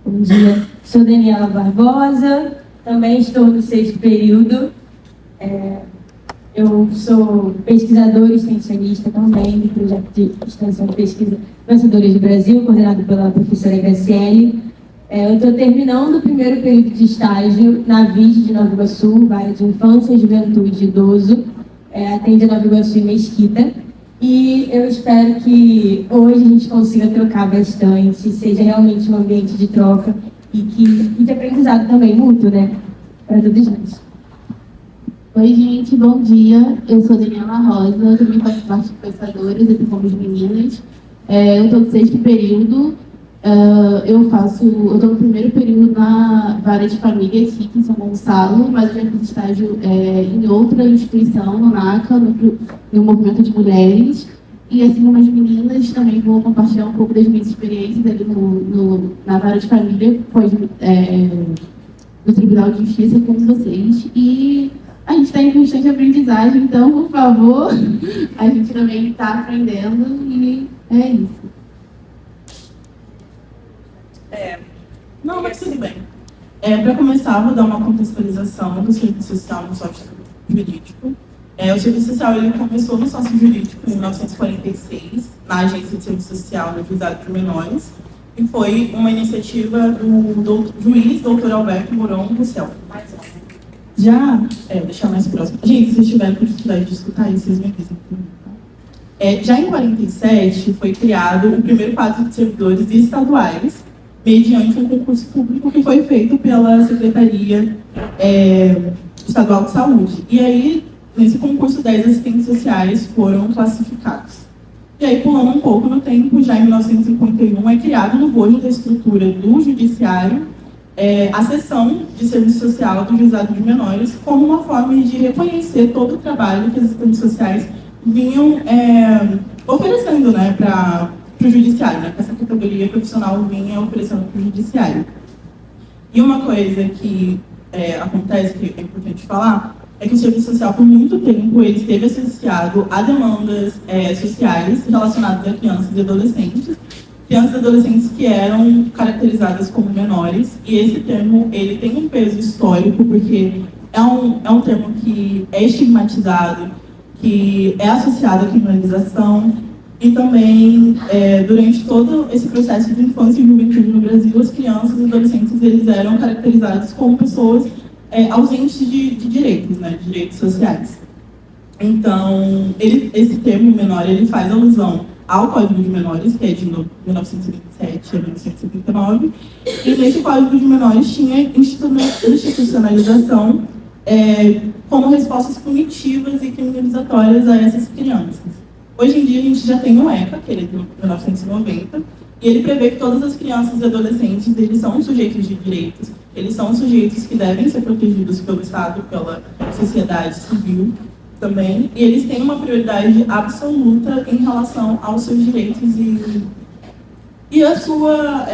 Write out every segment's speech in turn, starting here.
Bom dia, sou Daniela Barbosa, também estou no 6º período. Eu sou pesquisadora e extensionista também do projeto de extensão de pesquisa Pensadores do Brasil, coordenado pela professora Graciele. Eu estou terminando o 1º período de estágio na VID de Nova Iguaçu, área de Infância, Juventude e Idoso, atende Nova Iguaçu e Mesquita. E eu espero que hoje a gente consiga trocar bastante, seja realmente um ambiente de troca e de aprendizado também mútuo, né? Para todos nós. Oi, gente, bom dia. Eu sou Daniela Rosa, também faço parte de Pensadores, assim como as meninas. Eu estou no 6º período. Eu estou no 1º período na área de família aqui em São Gonçalo, mas eu já fiz estágio em outra instituição, no NACA, no Movimento de Mulheres. E assim como as meninas, também vou compartilhar um pouco das minhas experiências ali na área de família, no Tribunal de Justiça com vocês. E a gente está em constante aprendizagem, então, por favor, a gente também está aprendendo e é isso. Não, mas tudo bem. Para começar, vou dar uma contextualização do serviço social no sócio jurídico. O serviço social ele começou no sócio jurídico em 1946, na Agência de Serviço Social no Juizado de Menores, e foi uma iniciativa do juiz Dr. Alberto Mourão Rousseau. Deixar mais próximo. Gente, se vocês tiverem dificuldade de escutar isso, vocês me avisam. Já em 47, foi criado o primeiro quadro de servidores estaduais, mediante um concurso público que foi feito pela Secretaria Estadual de Saúde. E aí, nesse concurso, 10 assistentes sociais foram classificados. E aí, pulando um pouco no tempo, já em 1951, é criado no bojo da estrutura do Judiciário a seção de serviço social do Juizado de Menores, como uma forma de reconhecer todo o trabalho que as assistentes sociais vinham oferecendo, né, para o Judiciário, né, que essa categoria profissional vinha oferecendo para o Judiciário. E uma coisa que acontece, que é importante falar, é que o serviço social, por muito tempo, ele esteve associado a demandas sociais relacionadas a crianças e adolescentes que eram caracterizadas como menores, e esse termo ele tem um peso histórico, porque é um termo que é estigmatizado, que é associado à criminalização, e também, durante todo esse processo de infância e juventude no Brasil, as crianças e adolescentes eles eram caracterizados como pessoas ausentes de direitos, né, de direitos sociais. Então, esse termo menor ele faz alusão ao Código de Menores, que é de 1927 a 1979, e nesse Código de Menores tinha institucionalização como respostas punitivas e criminalizatórias a essas crianças. Hoje em dia a gente já tem o ECA, que ele é de 1990, e ele prevê que todas as crianças e adolescentes eles são sujeitos de direitos, eles são sujeitos que devem ser protegidos pelo Estado, pela sociedade civil também, e eles têm uma prioridade absoluta em relação aos seus direitos e a sua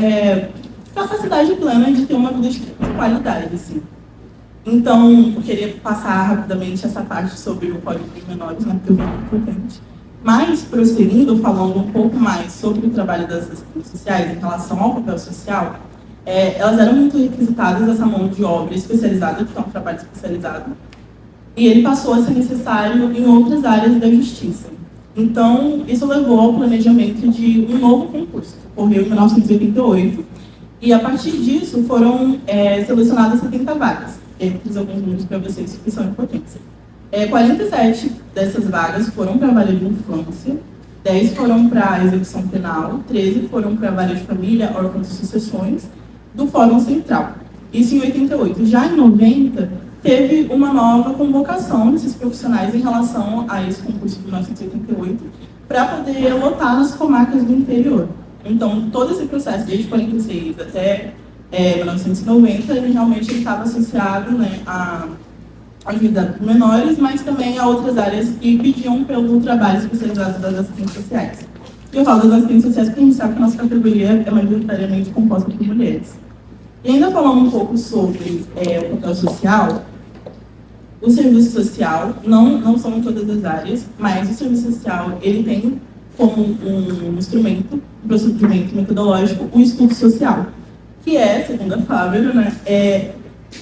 capacidade plena de ter uma vida de qualidade, assim. Então, eu queria passar rapidamente essa parte sobre o Código de Menores, né, porque é muito importante. Mas, prosseguindo, falando um pouco mais sobre o trabalho das assistentes sociais em relação ao papel social, elas eram muito requisitadas essa mão de obra especializada, que é um trabalho especializado, e ele passou a ser necessário em outras áreas da justiça. Então, isso levou ao planejamento de um novo concurso, que ocorreu em 1988, e a partir disso foram selecionadas 70 vagas. Eu fiz alguns números para vocês que são importantes. 47 dessas vagas foram para a vara de infância, 10 foram para a execução penal, 13 foram para a vara de família, órgãos e sucessões, do Fórum Central. Isso em 88. Já em 90, teve uma nova convocação desses profissionais em relação a esse concurso de 1988, para poder lotar nas comarcas do interior. Então, todo esse processo, desde 46 até 1990, ele realmente estava associado, né, à atividade de menores, mas também a outras áreas que pediam pelo trabalho especializado das assistentes sociais. E eu falo das assistentes sociais porque a gente sabe que a nossa categoria é majoritariamente composta por mulheres. E ainda falando um pouco sobre o papel social, o serviço social, não são em todas as áreas, mas o serviço social ele tem como um instrumento, um procedimento metodológico, o estudo social. que é, segundo a Fábio, né, é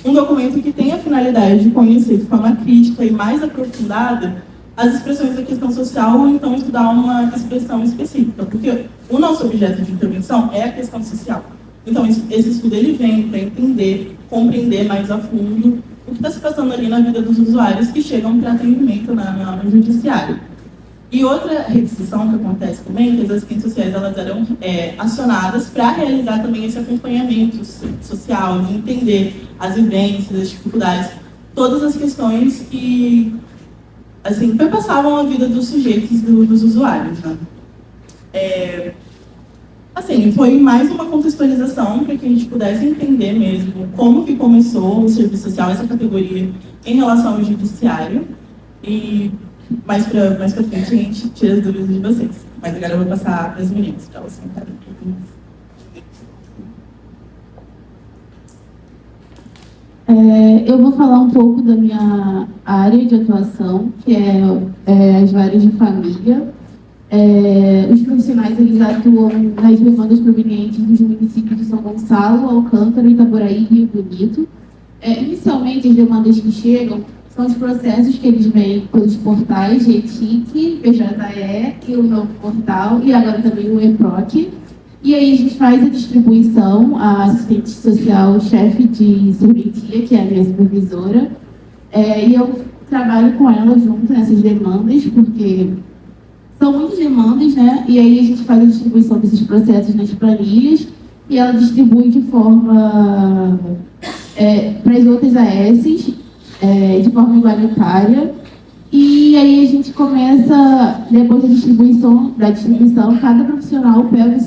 um documento que tem a finalidade de conhecer de forma crítica e mais aprofundada as expressões da questão social ou então estudar uma expressão específica, porque o nosso objeto de intervenção é a questão social. Então, esse estudo ele vem para entender, compreender mais a fundo o que está se passando ali na vida dos usuários que chegam para atendimento no judiciário. E outra requisição que acontece também, que as assistentes sociais elas eram acionadas para realizar também esse acompanhamento social, de entender as vivências, as dificuldades, todas as questões que assim, perpassavam a vida dos sujeitos, dos usuários. Né? Assim, foi mais uma contextualização para que a gente pudesse entender mesmo como que começou o serviço social, essa categoria, em relação ao judiciário. E mais para frente a gente tira as dúvidas de vocês. Mas agora eu vou passar para as meninas, para elas sentarem um pouquinho. Eu vou falar um pouco da minha área de atuação, que é as várias de família. Os profissionais eles atuam nas demandas provenientes dos municípios de São Gonçalo, Alcântara, Itaboraí e Rio Bonito. Inicialmente, as demandas que chegam são os processos que eles veem pelos portais GETIC, PJE e o novo portal, e agora também o EPROC. E aí a gente faz a distribuição, a assistente social, chefe de serventia, que é a minha supervisora, e eu trabalho com ela junto nessas demandas, porque são muitas demandas, né? E aí a gente faz a distribuição desses processos nas planilhas e ela distribui de forma para as outras ASs, de forma igualitária. E aí a gente começa, depois da distribuição, cada profissional pega o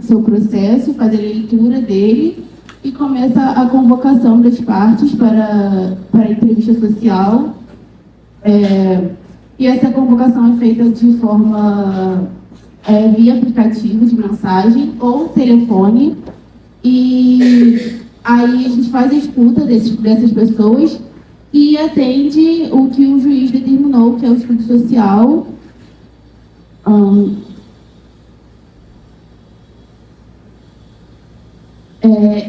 seu processo, faz a leitura dele e começa a convocação das partes para a entrevista social. E essa convocação é feita de forma via aplicativo de mensagem ou telefone. E aí a gente faz a escuta dessas pessoas e atende o que o juiz determinou, que é o estudo social.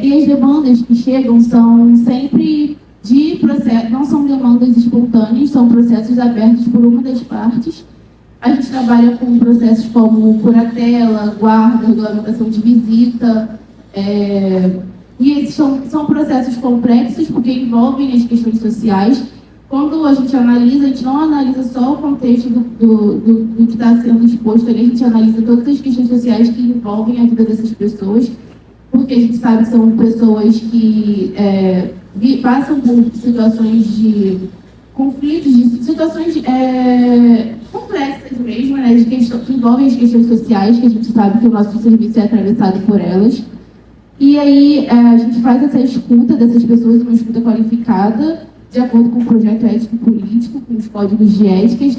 E as demandas que chegam são sempre de processo, não são demandas espontâneas, são processos abertos por uma das partes. A gente trabalha com processos como curatela, guarda, regulamentação de visita, e esses são processos complexos porque envolvem as questões sociais. Quando a gente não analisa só o contexto do que está sendo exposto ali, a gente analisa todas as questões sociais que envolvem a vida dessas pessoas, porque a gente sabe que são pessoas que passam por situações de conflitos, de situações complexas mesmo, né, que envolvem as questões sociais, que a gente sabe que o nosso serviço é atravessado por elas. E aí a gente faz essa escuta dessas pessoas, uma escuta qualificada, de acordo com o projeto ético político, com os códigos de éticas,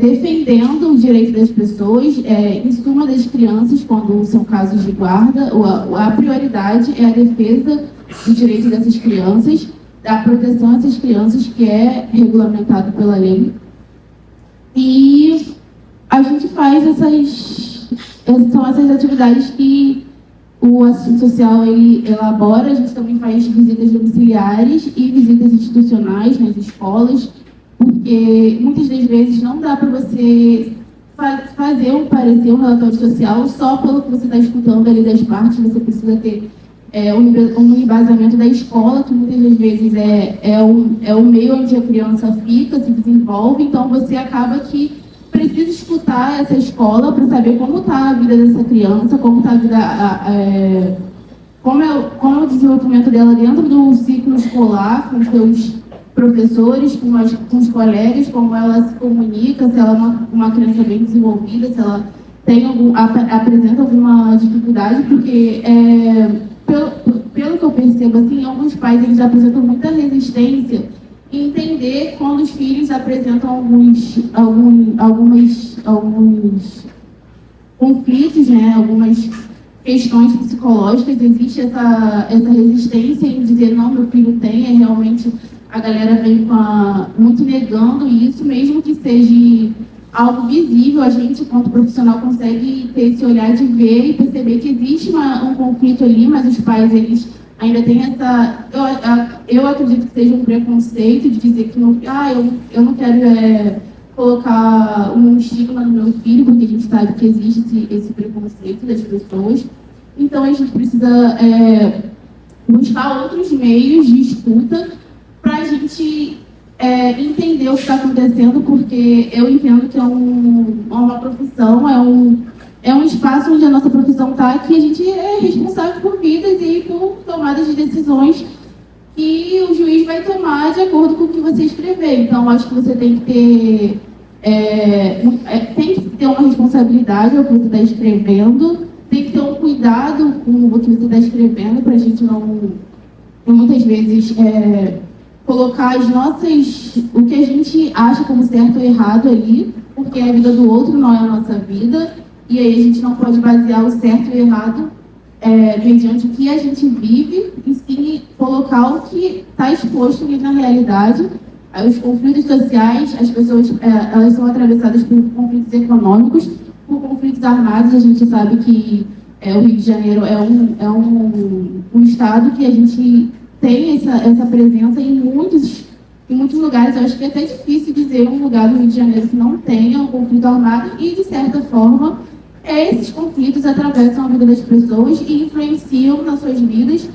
defendendo o direito das pessoas, em suma das crianças, quando são casos de guarda, a prioridade é a defesa do direito dessas crianças, da proteção a essas crianças, que é regulamentado pela lei. E a gente faz são essas atividades que o assistente social ele elabora. A gente também faz visitas domiciliares e visitas institucionais nas escolas, porque muitas das vezes não dá para você fazer um parecer, um relatório social só pelo que você está escutando ali das partes. Você precisa ter um embasamento da escola, que muitas das vezes é o meio onde a criança fica, se desenvolve. Então você acaba que precisa escutar essa escola para saber como está a vida dessa criança, como está a vida, como é o desenvolvimento dela dentro do ciclo escolar, com seus professores, com os colegas, como ela se comunica, se ela é uma criança bem desenvolvida, se ela apresenta alguma dificuldade, porque pelo que eu percebo, assim, alguns pais eles apresentam muita resistência em entender quando os filhos apresentam alguns conflitos, né, algumas questões psicológicas. Existe essa resistência em dizer, não, meu filho tem, realmente a galera vem muito negando isso, mesmo que seja algo visível, a gente, enquanto profissional, consegue ter esse olhar de ver e perceber que existe um conflito ali, mas os pais, eles ainda têm essa... Eu acredito que seja um preconceito de dizer que eu não quero colocar um estigma no meu filho, porque a gente sabe que existe esse preconceito das pessoas. Então, a gente precisa buscar outros meios de escuta para a gente entender o que está acontecendo, porque eu entendo que é uma profissão, é um espaço onde a nossa profissão está, que a gente é responsável por vidas e por tomadas de decisões que o juiz vai tomar de acordo com o que você escrever. Então, acho que você tem que ter uma responsabilidade ao que você está escrevendo, tem que ter um cuidado com o que você está escrevendo, para a gente não, muitas vezes, colocar o que a gente acha como certo ou errado ali, porque a vida do outro não é a nossa vida, e aí a gente não pode basear o certo e o errado mediante o que a gente vive, e sim colocar o que está exposto ali na realidade. Os conflitos sociais, as pessoas elas são atravessadas por conflitos econômicos, por conflitos armados. A gente sabe que o Rio de Janeiro é um estado que a gente tem essa presença em muitos lugares. Eu acho que é até difícil dizer um lugar do Rio de Janeiro que não tenha um conflito armado, e, de certa forma, esses conflitos atravessam a vida das pessoas e influenciam nas suas vidas.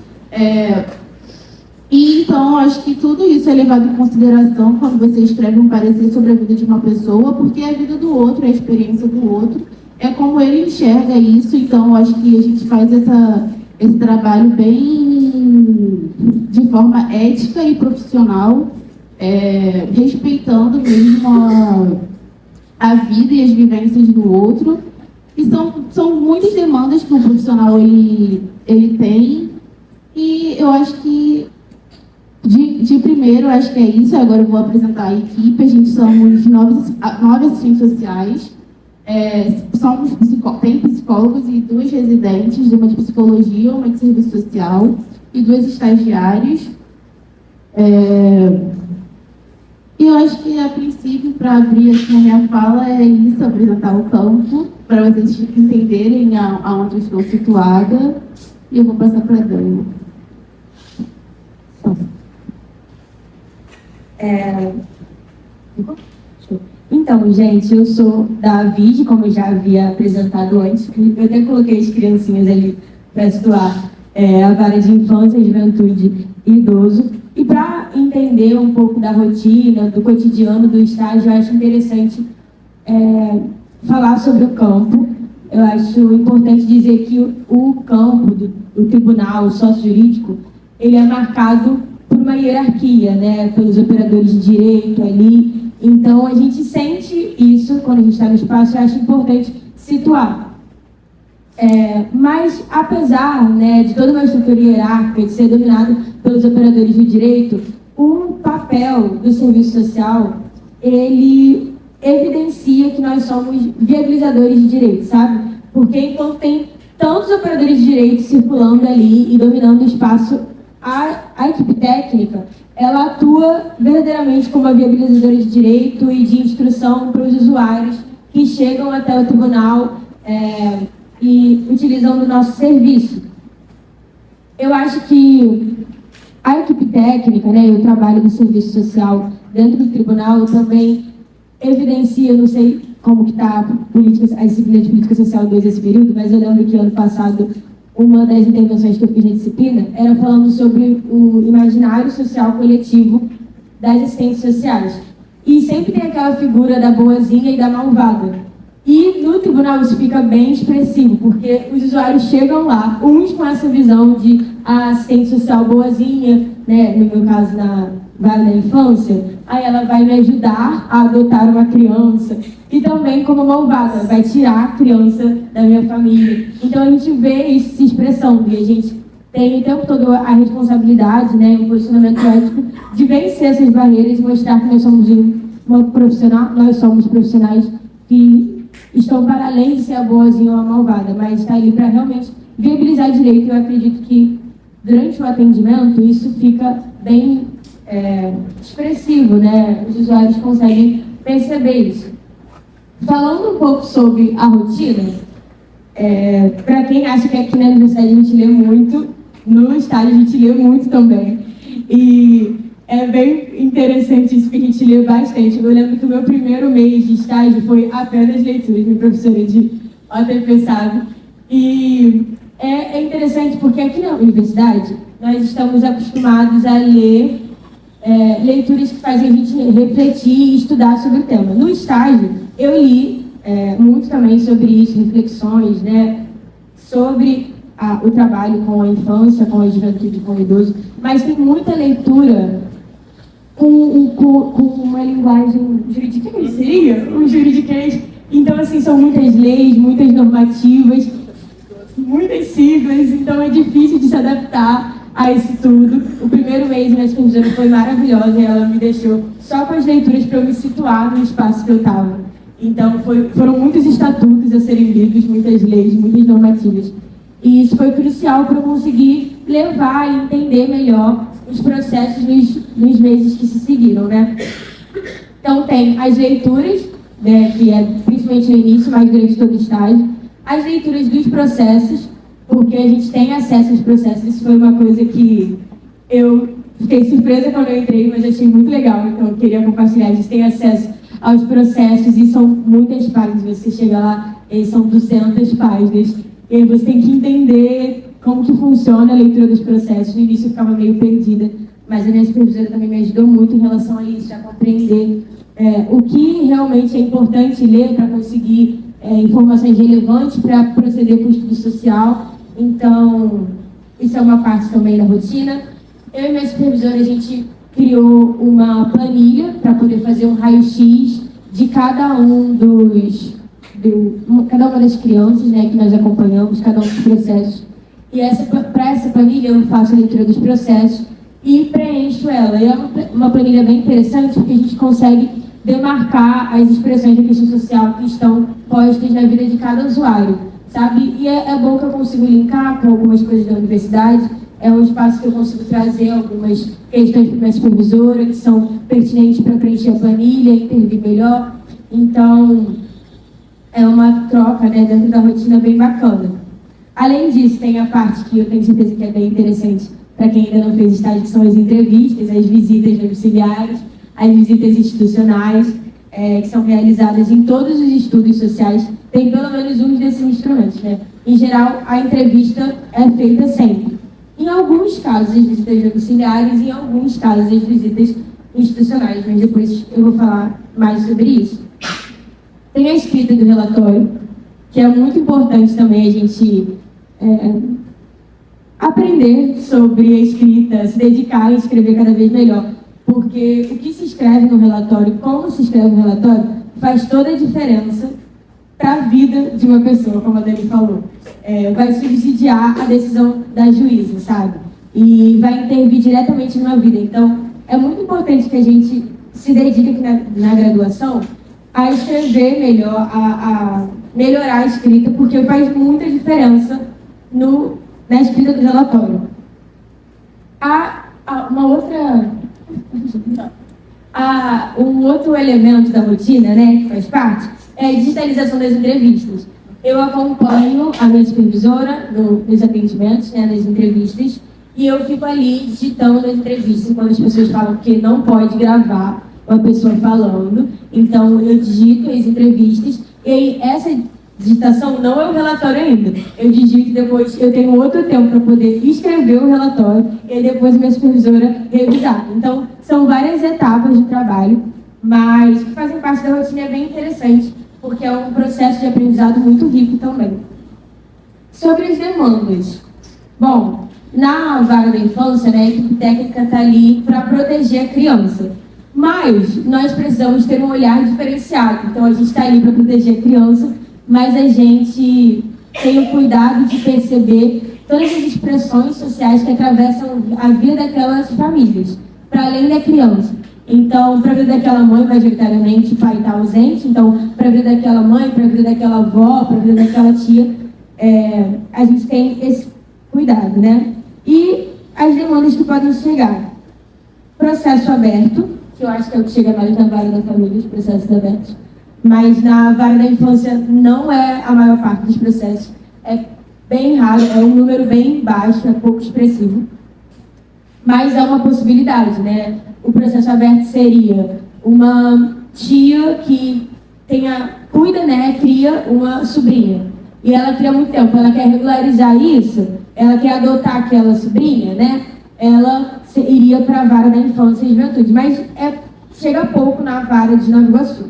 E, então, acho que tudo isso é levado em consideração quando você escreve um parecer sobre a vida de uma pessoa, porque é a vida do outro, é a experiência do outro, é como ele enxerga isso. Então, acho que a gente faz esse trabalho bem de forma ética e profissional, respeitando mesmo a vida e as vivências do outro. E são muitas demandas que o profissional ele tem, e eu acho que de primeiro, acho que é isso. Agora eu vou apresentar a equipe. A gente somos 9 assistentes sociais. Tem psicólogos e 2 residentes, uma de psicologia, uma de serviço social, e 2 estagiários. E eu acho que, a princípio, para abrir assim, a minha fala, é isso, apresentar o campo, para vocês entenderem aonde eu estou situada. E eu vou passar para a Dani. Então, gente, eu sou da AVID, como eu já havia apresentado antes. Eu até coloquei as criancinhas ali para situar a vara de infância, juventude e idoso. E para entender um pouco da rotina, do cotidiano do estágio, eu acho interessante falar sobre o campo. Eu acho importante dizer que o campo do tribunal, o sócio-jurídico, ele é marcado por uma hierarquia, né, pelos operadores de direito ali. Então, a gente sente isso quando a gente está no espaço. Eu acho importante situar. Mas, apesar, né, de toda uma estrutura hierárquica, de ser dominado pelos operadores do direito, o papel do serviço social, ele evidencia que nós somos viabilizadores de direito, sabe? Porque enquanto tem tantos operadores de direito circulando ali e dominando o espaço, a equipe técnica, ela atua verdadeiramente como uma viabilizadora de direito e de instrução para os usuários que chegam até o tribunal e utilizam do nosso serviço. Eu acho que a equipe técnica, né, e o trabalho do serviço social dentro do tribunal também evidencia, não sei como que está a disciplina de política social 2 esse período, mas eu lembro que ano passado uma das intervenções que eu fiz na disciplina era falando sobre o imaginário social coletivo das assistentes sociais. E sempre tem aquela figura da boazinha e da malvada. E no tribunal isso fica bem expressivo, porque os usuários chegam lá, uns com essa visão de assistente social boazinha, né, no meu caso na vara da infância, aí ela vai me ajudar a adotar uma criança, e também como malvada, vai tirar a criança da minha família. Então a gente vê isso se expressando, e a gente tem o tempo todo a responsabilidade, né, o posicionamento ético de vencer essas barreiras e mostrar que nós somos profissionais que estão para além de ser a boazinha ou a malvada, mas está ali para realmente viabilizar direito. Eu acredito que durante o atendimento isso fica bem expressivo, né? Os usuários conseguem perceber isso. Falando um pouco sobre a rotina, para quem acha que aqui na universidade a gente lê muito, no estágio a gente lê muito também. E é bem interessante isso, porque a gente lê bastante. Eu lembro que o meu primeiro mês de estágio foi apenas leituras, minha professora de OTP sabe. E é interessante porque aqui na universidade nós estamos acostumados a ler leituras que fazem a gente refletir e estudar sobre o tema. No estágio, eu li muito também sobre isso, reflexões, né, sobre o trabalho com a infância, com a juventude, com o idoso, mas tem muita leitura com uma linguagem jurídica, que seria? Um juridiquês. Então, assim, são muitas leis, muitas normativas, muitas siglas, então é difícil de se adaptar a isso tudo. O primeiro mês minha supervisora foi maravilhosa e ela me deixou só com as leituras para eu me situar no espaço que eu estava. Então, foram muitos estatutos a serem lidos, muitas leis, muitas normativas. E isso foi crucial para eu conseguir levar e entender melhor os processos nos meses que se seguiram, né? Então, tem as leituras, né, que é principalmente no início, mas durante todo o estágio, as leituras dos processos, porque a gente tem acesso aos processos. Isso foi uma coisa que eu fiquei surpresa quando eu entrei, mas achei muito legal, então eu queria compartilhar. A gente tem acesso aos processos e são muitas páginas. Você chega lá, e são 200 páginas, e aí você tem que entender como que funciona a leitura dos processos. No início eu ficava meio perdida, mas a minha supervisora também me ajudou muito em relação a isso, a compreender o que realmente é importante ler para conseguir informações relevantes para proceder com o estudo social. Então, isso é uma parte também da rotina. Eu e minha supervisora, a gente criou uma planilha para poder fazer um raio-x de cada cada uma das crianças, né, que nós acompanhamos, cada um dos processos. E para essa planilha eu faço a leitura dos processos e preencho ela. E é uma planilha bem interessante porque a gente consegue demarcar as expressões da questão social que estão postas na vida de cada usuário, sabe? E é bom que eu consigo linkar com algumas coisas da universidade. É um espaço que eu consigo trazer algumas questões para minha supervisora que são pertinentes para preencher a planilha, intervir melhor. Então, é uma troca, né, dentro da rotina bem bacana. Além disso, tem a parte que eu tenho certeza que é bem interessante para quem ainda não fez estágio, que são as entrevistas, as visitas domiciliares, as visitas institucionais, que são realizadas em todos os estudos sociais. Tem pelo menos um desses instrumentos, né? Em geral, a entrevista é feita sempre. Em alguns casos, as visitas domiciliares, em alguns casos, as visitas institucionais, mas depois eu vou falar mais sobre isso. Tem a escrita do relatório, que é muito importante também a gente aprender sobre a escrita, se dedicar a escrever cada vez melhor. Porque o que se escreve no relatório, como se escreve no relatório, faz toda a diferença para a vida de uma pessoa, como a Dani falou. Vai subsidiar a decisão da juíza, sabe? E vai intervir diretamente na vida. Então, é muito importante que a gente se dedique aqui na graduação a escrever melhor, a melhorar a escrita, porque faz muita diferença na escrita do relatório. Um outro elemento da rotina, né, que faz parte, é a digitalização das entrevistas. Eu acompanho a minha supervisora nos atendimentos, né, nas entrevistas, e eu fico ali digitando as entrevistas quando as pessoas falam que não pode gravar uma pessoa falando. Então, eu digito as entrevistas, e aí essa digitação não é o relatório ainda. Eu digito depois, eu tenho outro tempo para poder escrever o relatório, e aí depois a minha supervisora revisar. Então, são várias etapas de trabalho, mas que fazem parte da rotina, é bem interessante, porque é um processo de aprendizado muito rico também. Sobre as demandas. Bom, na vara da infância, né, a equipe técnica está ali para proteger a criança. Mas nós precisamos ter um olhar diferenciado. Então, a gente está ali para proteger a criança, mas a gente tem o cuidado de perceber todas as expressões sociais que atravessam a vida daquelas famílias, para além da criança. Então, para a vida daquela mãe, majoritariamente, o pai está ausente. Então, para a vida daquela mãe, para a vida daquela avó, para a vida daquela tia, a gente tem esse cuidado, né? E as demandas que podem chegar. Processo aberto, que eu acho que é o que chega mais na vara da família, os processos abertos. mas na vara da infância não é a maior parte dos processos. É bem raro, é um número bem baixo, é pouco expressivo. Mas é uma possibilidade, né? O processo aberto seria uma tia que cuida, né, cria uma sobrinha. E ela cria há muito tempo, ela quer regularizar isso, ela quer adotar aquela sobrinha, né? Ela iria para a vara da infância e juventude, mas chega pouco na vara de Nova Iguaçu.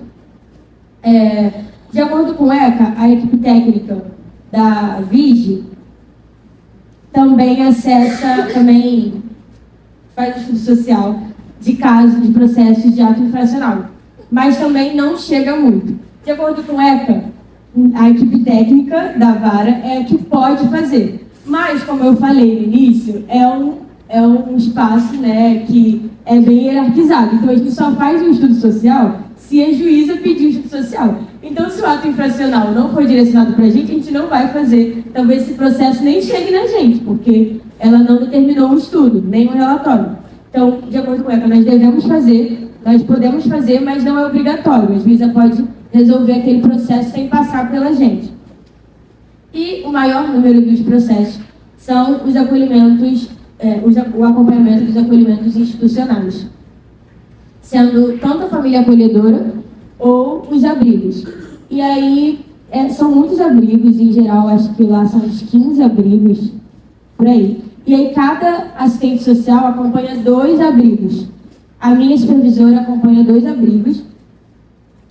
De acordo com o ECA, a equipe técnica da VIGE também faz estudo social de casos, de processos de ato infracional, mas também não chega muito. De acordo com o ECA, a equipe técnica da vara é que pode fazer, mas, como eu falei no início, é um espaço, né, que é bem hierarquizado. Então, a gente só faz um estudo social se a juíza pedir o estudo social. Então, se o ato infracional não for direcionado para a gente não vai fazer. Talvez esse processo nem chegue na gente, porque ela não determinou um estudo, nem um relatório. Então, de acordo com ela, nós devemos fazer, nós podemos fazer, mas não é obrigatório. A juíza pode resolver aquele processo sem passar pela gente. E o maior número dos processos são os acolhimentos, o acompanhamento dos acolhimentos institucionais, sendo tanto a família acolhedora ou os abrigos. E aí, são muitos abrigos, em geral, acho que lá são uns 15 abrigos, por aí. E aí, cada assistente social acompanha 2 abrigos. A minha supervisora acompanha 2 abrigos,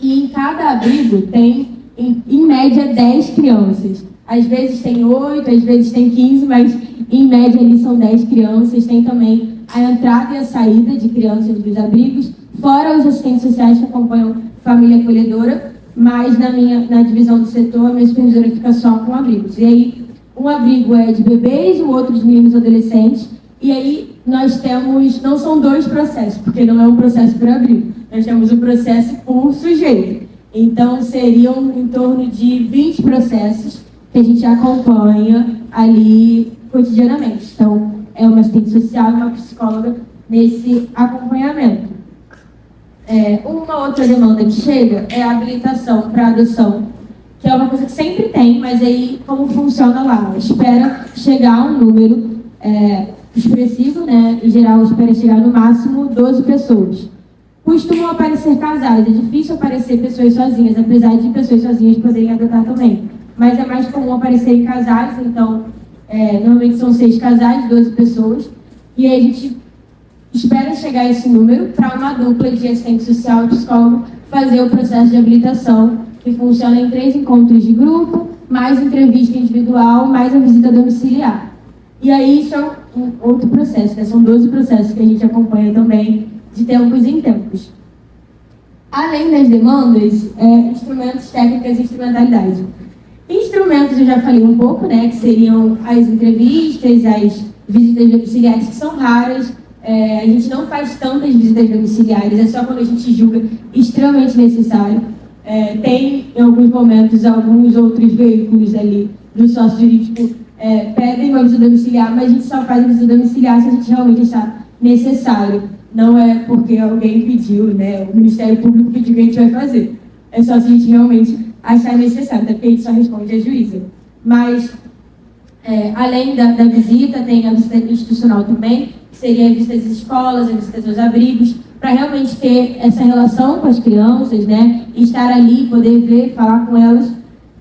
e em cada abrigo tem, em média, 10 crianças. Às vezes tem 8, às vezes tem 15, mas em média ali são 10 crianças. Tem também a entrada e a saída de crianças dos abrigos, fora os assistentes sociais que acompanham família acolhedora, mas na divisão do setor, a minha supervisora fica só com abrigos. E aí, um abrigo é de bebês, o outro de meninos e adolescentes, e aí nós temos, não são 2 processos, porque não é um processo por abrigo, nós temos um processo por sujeito. Então, seriam em torno de 20 processos que a gente acompanha ali cotidianamente. Então, é uma assistente social e uma psicóloga nesse acompanhamento. Uma outra demanda que chega é a habilitação para adoção, que é uma coisa que sempre tem, mas aí como funciona lá? Espera chegar a um número expressivo, né? Em geral, espera chegar no máximo 12 pessoas. Costumam aparecer casais, é difícil aparecer pessoas sozinhas, apesar de pessoas sozinhas poderem adotar também. Mas é mais comum aparecerem casais, então, normalmente são 6 casais, 12 pessoas, e aí a gente espera chegar a esse número para uma dupla de assistente social e psicólogo fazer o processo de habilitação, que funciona em 3 encontros de grupo, mais entrevista individual, mais a visita domiciliar. E aí isso é um outro processo, né? São 12 processos que a gente acompanha também, de tempos em tempos. Além das demandas, instrumentos, técnicas e instrumentalidade. Instrumentos eu já falei um pouco, né? Que seriam as entrevistas, as visitas domiciliares, que são raras. A gente não faz tantas visitas domiciliares, é só quando a gente julga extremamente necessário. Tem, em alguns momentos, alguns outros veículos ali do sócio jurídico pedem uma visita domiciliar, mas a gente só faz a visita domiciliar se a gente realmente achar necessário. Não é porque alguém pediu, né? O Ministério Público pediu que a gente vai fazer. É só se a gente realmente achar necessário, até porque a gente só responde à juíza. Mas, além da visita, tem a visita institucional também, que seria a visita às escolas, a visita aos abrigos, para realmente ter essa relação com as crianças, né? E estar ali, poder ver, falar com elas.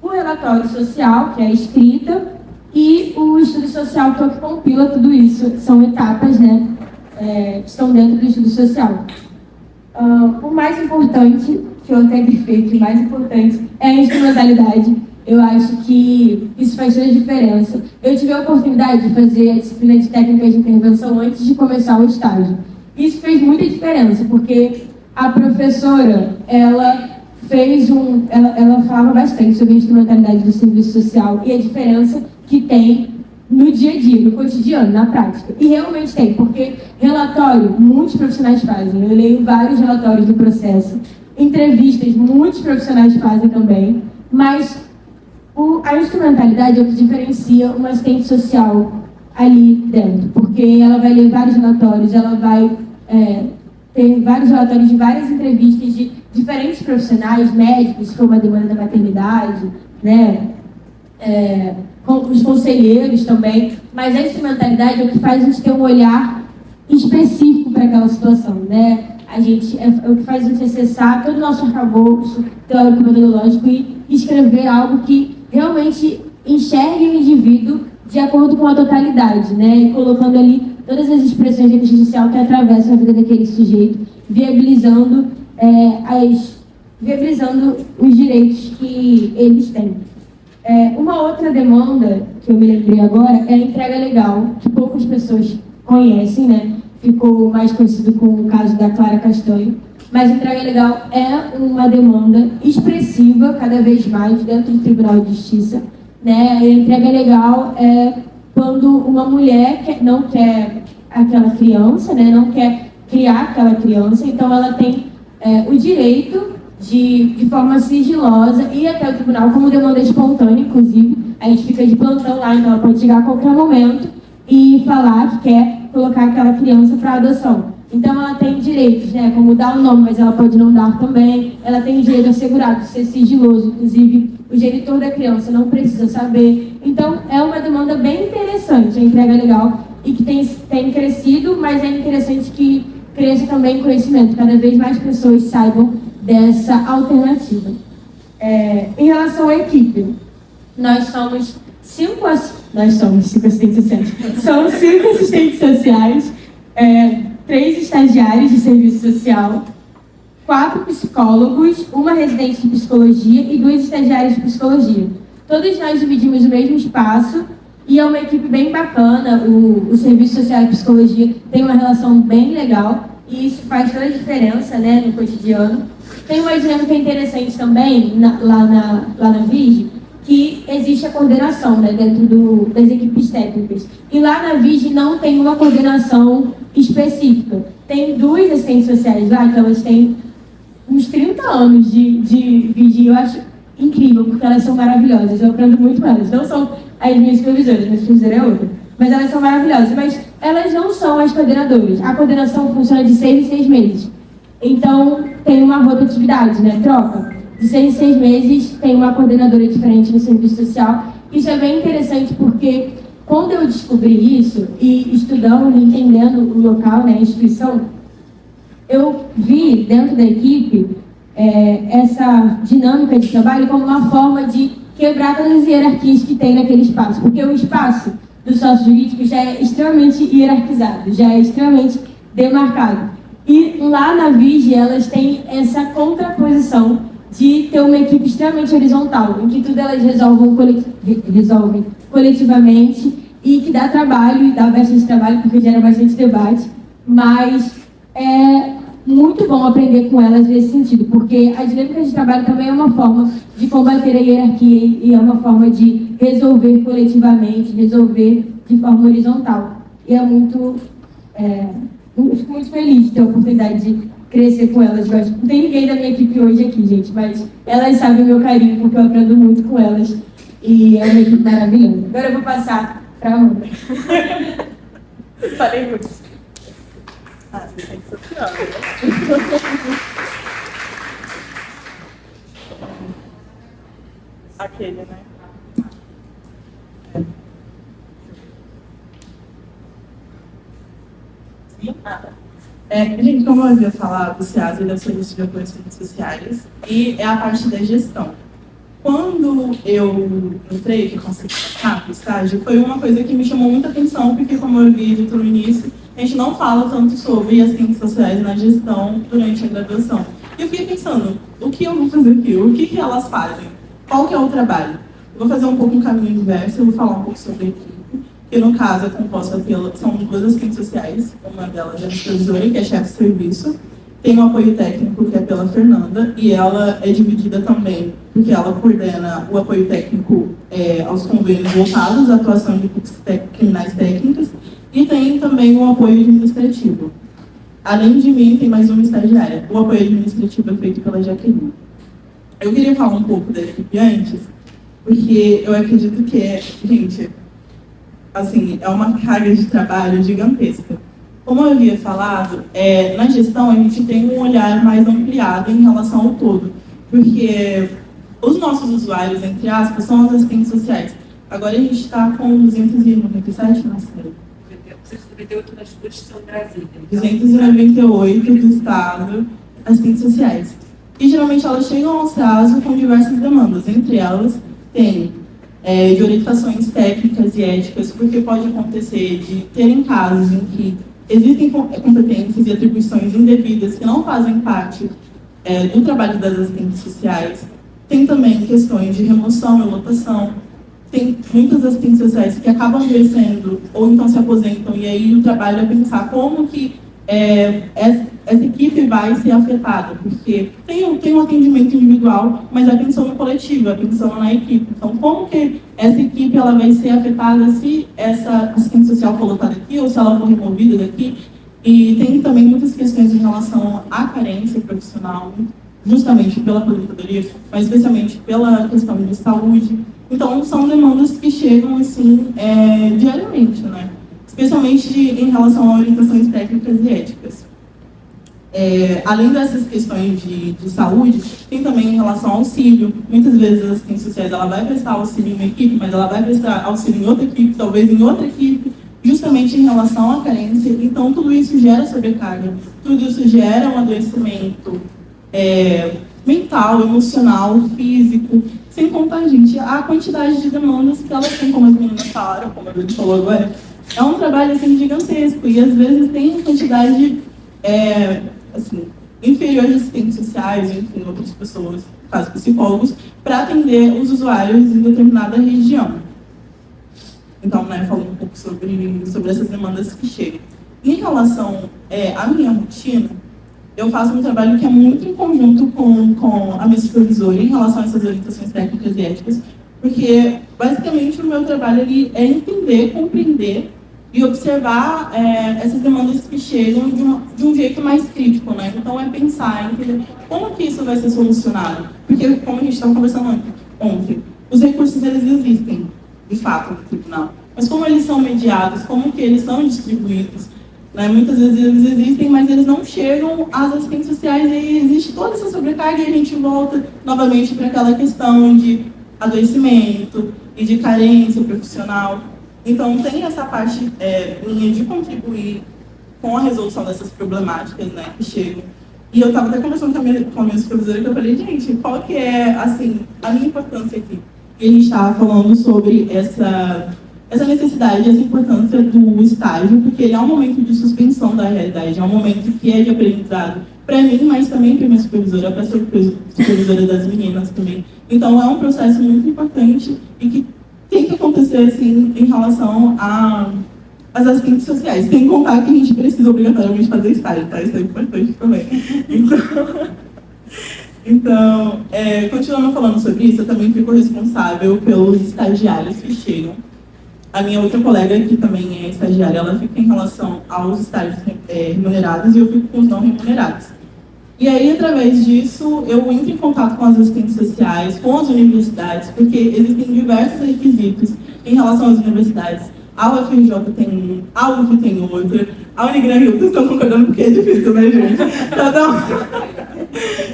O relatório social, que é a escrita, e o estudo social, que é o que compila tudo isso. São etapas, né? Que estão dentro do estudo social. O mais importante, que eu até grifei que o mais importante, é a instrumentalidade. Eu acho que isso faz toda a diferença. Eu tive a oportunidade de fazer a disciplina de técnicas de intervenção antes de começar o estágio. Isso fez muita diferença, porque a professora, ela falava bastante sobre a instrumentalidade do serviço social e a diferença que tem no dia a dia, no cotidiano, na prática. E realmente tem, porque relatório, muitos profissionais fazem. Eu leio vários relatórios do processo. Entrevistas, muitos profissionais fazem também. Mas a instrumentalidade é o que diferencia uma assistente social ali dentro. Porque ela vai ler vários relatórios, ela vai ter vários relatórios de várias entrevistas de diferentes profissionais, médicos, como a demanda da maternidade, né? Com os conselheiros também, mas a instrumentalidade é o que faz a gente ter um olhar específico para aquela situação, né? É o que faz a gente acessar todo o nosso arcabouço teórico-metodológico e escrever algo que realmente enxergue o indivíduo de acordo com a totalidade, né? E colocando ali todas as expressões da justiça social que atravessam a vida daquele sujeito, viabilizando os direitos que eles têm. Uma outra demanda que eu me lembrei agora é a entrega legal, que poucas pessoas conhecem, né? Ficou mais conhecido com o caso da Clara Castanho, mas a entrega legal é uma demanda expressiva, cada vez mais, dentro do Tribunal de Justiça, né? A entrega legal é quando uma mulher não quer aquela criança, né? Não quer criar aquela criança, então ela tem o direito de forma sigilosa ir até o tribunal como demanda espontânea, inclusive. A gente fica de plantão lá, então ela pode chegar a qualquer momento e falar que quer colocar aquela criança para adoção. Então ela tem direitos, né, como dar o nome, mas ela pode não dar também. Ela tem direito assegurado de ser sigiloso, inclusive o genitor da criança não precisa saber. Então é uma demanda bem interessante, a entrega legal, e que tem crescido, mas é interessante que cresça também conhecimento, cada vez mais pessoas saibam dessa alternativa. Em relação à equipe, nós somos cinco assistentes sociais. São 5 assistentes sociais, 3 estagiários de serviço social, 4 psicólogos, 1 residente de psicologia e 2 estagiários de psicologia. Todos nós dividimos o mesmo espaço e é uma equipe bem bacana. O serviço social e psicologia tem uma relação bem legal e isso faz toda a diferença, né, no cotidiano. Tem uma dinâmica interessante também lá na VIG, que existe a coordenação, né, dentro das equipes técnicas. E lá na VIG não tem uma coordenação específica. Tem 2 assistentes sociais lá, que elas têm uns 30 anos de VIG. Eu acho incrível, porque elas são maravilhosas. Eu aprendo muito com elas. Não são as minhas supervisoras, minha supervisora é outra. Mas elas são maravilhosas. Mas elas não são as coordenadoras. A coordenação funciona de 6 em 6 meses. Então, tem uma rotatividade, né? Troca. De 6 em 6 meses, tem uma coordenadora diferente no serviço social. Isso é bem interessante porque, quando eu descobri isso, e estudando, entendendo o local, né, a instituição, eu vi dentro da equipe essa dinâmica de trabalho como uma forma de quebrar todas as hierarquias que tem naquele espaço. Porque o espaço do sócio jurídico já é extremamente hierarquizado, já é extremamente demarcado. E lá na VIG, elas têm essa contraposição de ter uma equipe extremamente horizontal, em que tudo elas resolvem coletivamente e que dá trabalho, e dá bastante trabalho, porque gera bastante debate, mas é muito bom aprender com elas nesse sentido, porque a dinâmica de trabalho também é uma forma de combater a hierarquia e é uma forma de resolver coletivamente, resolver de forma horizontal. E é eu fico muito feliz de ter a oportunidade de crescer com elas. Não tem ninguém da minha equipe hoje aqui, gente, mas elas sabem o meu carinho, porque eu aprendo muito com elas. E é uma equipe maravilhosa. Agora eu vou passar para a Amanda. Falei muito. Você tem que social, né? Aquele, né? Gente, como eu havia falado, o SEAS é o Serviço de Apoio às Redes Sociais e é a parte da gestão. Quando eu entrei, que eu consegui passar para o estágio, foi uma coisa que me chamou muita atenção, porque, como eu havia dito no início, a gente não fala tanto sobre as ciências sociais na gestão durante a graduação. E eu fiquei pensando, o que eu vou fazer aqui? O que elas fazem? Qual que é o trabalho? Eu vou fazer um pouco um caminho inverso, eu vou falar um pouco sobre a equipe, que no caso é composta são 2 assistentes sociais, uma delas é a supervisora, que é chefe de serviço, tem o apoio técnico, que é pela Fernanda, e ela é dividida também, porque ela coordena o apoio técnico aos convênios voltados à atuação de equipes criminais técnicas, e tem também o apoio administrativo. Além de mim, tem mais uma estagiária. O apoio administrativo é feito pela Jaqueline. Eu queria falar um pouco da equipe antes, porque eu acredito que gente, assim, é uma carga de trabalho gigantesca. Como eu havia falado, na gestão a gente tem um olhar mais ampliado em relação ao todo, porque os nossos usuários, entre aspas, são os assistentes sociais. Agora a gente está com 297, não sei. 298 na Constituição de Brasília. 298 do Estado, assistentes sociais. E geralmente elas chegam ao SEASO com diversas demandas. Entre elas, tem de orientações técnicas e éticas, porque pode acontecer de terem casos em que existem competências e atribuições indevidas que não fazem parte do trabalho das assistentes sociais. Tem também questões de remoção e lotação. Tem muitas assistentes sociais que acabam adoecendo ou então se aposentam, e aí o trabalho é pensar como que essa equipe vai ser afetada, porque tem um atendimento individual, mas é pensando no coletivo, é pensando na equipe. Então, como que essa equipe ela vai ser afetada se essa assistente social for lotada aqui ou se ela for removida daqui? E tem também muitas questões em relação à carência profissional, justamente pela aposentadoria, mas especialmente pela questão de saúde. Então, são demandas que chegam, assim, diariamente, né? Especialmente em relação a orientações técnicas e éticas. Além dessas questões de saúde, tem também em relação ao auxílio. Muitas vezes as assistentes sociais ela vai prestar auxílio em uma equipe, mas ela vai prestar auxílio em outra equipe, talvez em outra equipe, justamente em relação à carência. Então, tudo isso gera sobrecarga, tudo isso gera um adoecimento mental, emocional, físico, sem contar, gente, a quantidade de demandas que elas têm, como as meninas falaram, como a Dudu falou agora. É um trabalho assim, gigantesco, e às vezes tem quantidade assim, inferior de assistentes sociais, enfim, outras pessoas, no caso psicólogos, para atender os usuários em determinada região. Então, falando um pouco sobre essas demandas que chegam. Em relação à minha rotina, eu faço um trabalho que é muito em conjunto com a minha supervisora em relação a essas orientações técnicas e éticas, porque, basicamente, o meu trabalho é entender, compreender e observar essas demandas que chegam de um jeito mais crítico, né? Então, é pensar, entender como que isso vai ser solucionado. Porque, como a gente estava conversando ontem, os recursos, eles existem, de fato, no tribunal. Mas como eles são mediados, como que eles são distribuídos, né? Muitas vezes eles existem, mas eles não chegam às assistentes sociais, e aí existe toda essa sobrecarga, e a gente volta novamente para aquela questão de adoecimento e de carência profissional. Então, tem essa parte minha de contribuir com a resolução dessas problemáticas, né, que chegam. E eu estava até conversando com a minha supervisora, que eu falei, gente, qual que é, assim, a minha importância aqui? E a gente estava falando sobre essa necessidade, essa importância do estágio, porque ele é um momento de suspensão da realidade, é um momento que é de aprendizado para mim, mas também para minha supervisora, para a supervisora das meninas também. Então, é um processo muito importante e que tem que acontecer, assim, em relação às assistentes sociais. Sem contar que a gente precisa obrigatoriamente fazer estágio, tá? Isso é importante também. Então, continuando falando sobre isso, eu também fico responsável pelos estagiários que chegam. A minha outra colega, que também é estagiária, ela fica em relação aos estágios remunerados e eu fico com os não remunerados. E aí, através disso, eu entro em contato com as assistentes sociais, com as universidades, porque existem diversos requisitos em relação às universidades. A UFRJ tem um, a UF tem outro, a Unigran Rio, vocês estão concordando porque é difícil, né, gente?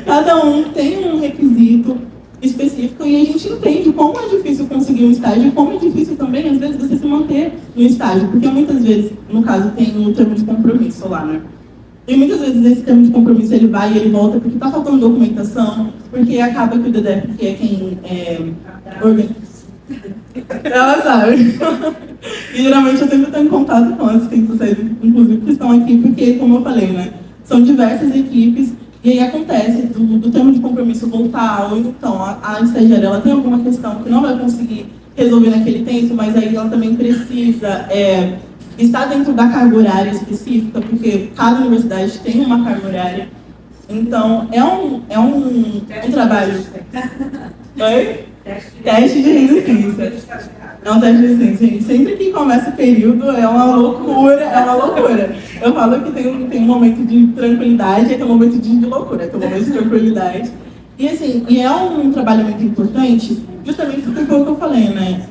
Cada um tem um requisito específico e a gente entende como é difícil conseguir um estágio e como é difícil também, às vezes, você se manter no estágio, porque muitas vezes, no caso, tem um termo de compromisso lá, né? E muitas vezes esse termo de compromisso ele vai e ele volta porque está faltando documentação, porque acaba que o DEDEP, que é quem organiza. Ela sabe. E geralmente eu sempre estou em contato com as assistentes sociais, inclusive, que estão aqui, porque, como eu falei, né, são diversas equipes, e aí acontece do termo de compromisso voltar, ou então a estagiária ela tem alguma questão que não vai conseguir resolver naquele tempo, mas aí ela também precisa está dentro da carga horária específica, porque cada universidade tem uma carga horária. Então, é um trabalho... Oi? Teste de resistência. É um teste de resistência, gente. Sempre que começa o período, é uma loucura, Eu falo que tem um momento de tranquilidade e tem um momento de loucura, tem um momento de tranquilidade. E assim, é um trabalho muito importante, justamente porque foi o que eu falei, né?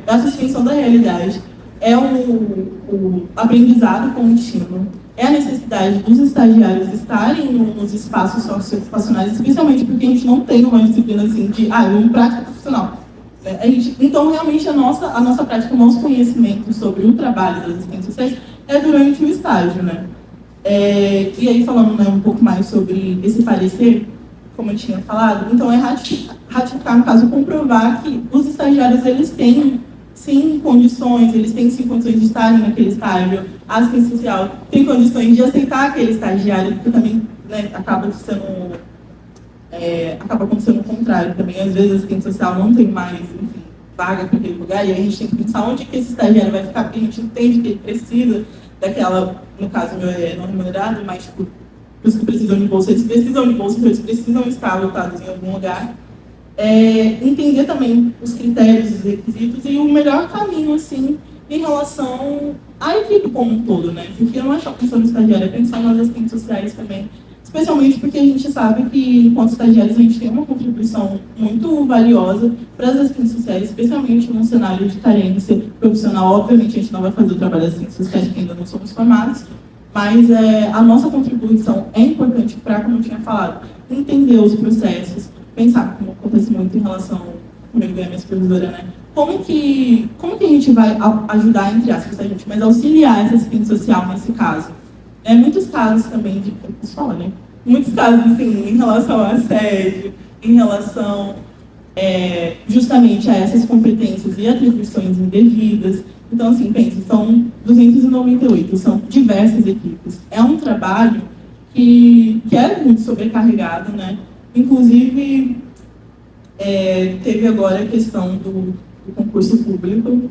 A suspensão da realidade. é o aprendizado contínuo, é a necessidade dos estagiários estarem nos espaços socioocupacionais, especialmente porque a gente não tem uma disciplina assim de uma prática profissional. Então, realmente, a nossa prática, o nosso conhecimento sobre o trabalho das assistentes sociais é durante o estágio, né? E aí, falando, né, um pouco mais sobre esse parecer, como eu tinha falado, então é ratificar, no caso, comprovar que os estagiários, eles têm, sim, condições, eles têm, sim, condições de estarem naquele estágio, a assistência social tem condições de aceitar aquele estagiário, porque também, né, acaba acontecendo o contrário também. Às vezes a assistente social não tem mais, enfim, vaga para aquele lugar, e aí a gente tem que pensar onde que esse estagiário vai ficar, porque a gente entende que ele precisa daquela, no caso meu não remunerado, mas tipo, os que precisam de bolsa, eles precisam de bolsa, então eles precisam estar lotados em algum lugar. Entender também os critérios, os requisitos e o melhor caminho, assim, em relação à equipe como um todo, né? Porque não é só pensar no estagiário, é pensar nas assistentes sociais também, especialmente porque a gente sabe que, enquanto estagiários, a gente tem uma contribuição muito valiosa para as assistentes sociais, especialmente num cenário de carência profissional. Obviamente, a gente não vai fazer o trabalho das assistentes sociais, porque ainda não somos formados, mas a nossa contribuição é importante para, como eu tinha falado, entender os processos, pensar, como acontece muito em relação comigo e a minha supervisora, né? Como que a gente vai ajudar, entre aspas, a gente, mas auxiliar essa assistente social nesse caso? Muitos casos também de... né? Muitos casos, assim, em relação a assédio, em relação justamente a essas competências e atribuições indevidas. Então, assim, pense, são 298, são diversas equipes. É um trabalho que é muito sobrecarregado, né? Inclusive, teve agora a questão do concurso público.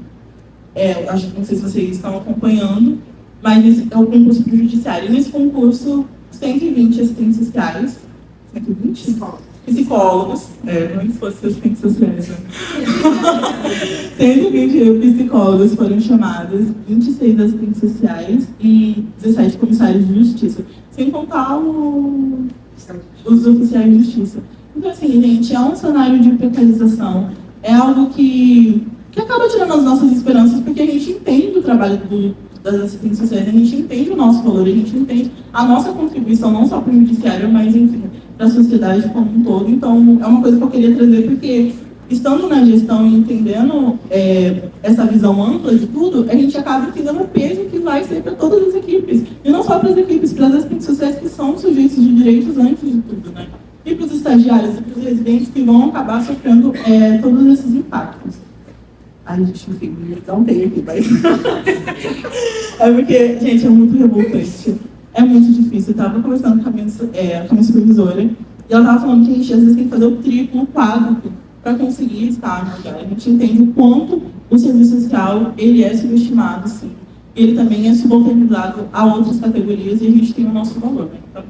Não sei se vocês estão acompanhando, mas esse é o concurso para o judiciário. Nesse concurso, 120 assistentes sociais, 120? Psicólogos, não se fosse assistentes sociais, né? 120 psicólogos foram chamados, 26 assistentes sociais e 17 comissários de justiça, sem contar os oficiais de justiça. Então, assim, gente, é um cenário de precarização, é algo que acaba tirando as nossas esperanças, porque a gente entende o trabalho das assistentes sociais, a gente entende o nosso valor, a gente entende a nossa contribuição, não só para o judiciário, mas, enfim, para a sociedade como um todo. Então, é uma coisa que eu queria trazer, porque, estando na gestão e entendendo essa visão ampla de tudo, a gente acaba entendendo o peso que vai ser para todas as equipes. E não só para as equipes, para as assistentes sociais que são sujeitos de direitos antes de tudo, né? E para os estagiários e para os residentes que vão acabar sofrendo todos esses impactos. Ai, gente, enfim, me exaltei aqui, mas... é porque, gente, é muito revoltante. É muito difícil. Eu estava conversando com a minha supervisora e ela estava falando que a gente, às vezes, tem que fazer o triplo, o quádruplo para conseguir estar no lugar. A gente entende o quanto o serviço social ele é subestimado, sim. Ele também é subalternizado a outras categorias e a gente tem o nosso valor, né? Então,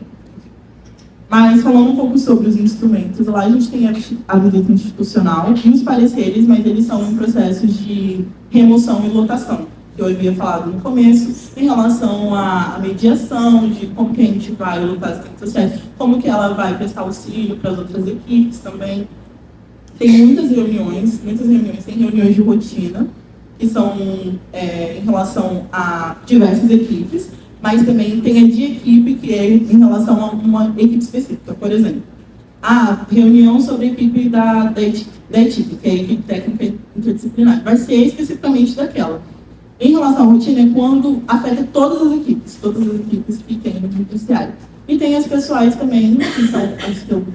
mas, falando um pouco sobre os instrumentos, lá a gente tem a visita institucional e os pareceres, mas eles são um processo de remoção e lotação, que eu havia falado no começo, em relação à mediação, de como que a gente vai lotar as assistentes sociais, como que ela vai prestar auxílio para as outras equipes também. Tem muitas reuniões, tem reuniões de rotina, que são em relação a diversas equipes, mas também tem a de equipe, que é em relação a uma equipe específica. Por exemplo, a reunião sobre a equipe da equipe, que é a equipe técnica interdisciplinar, vai ser especificamente daquela. Em relação à rotina, é quando afeta todas as equipes que tem no judiciário. E tem as pessoais também, que são as que eu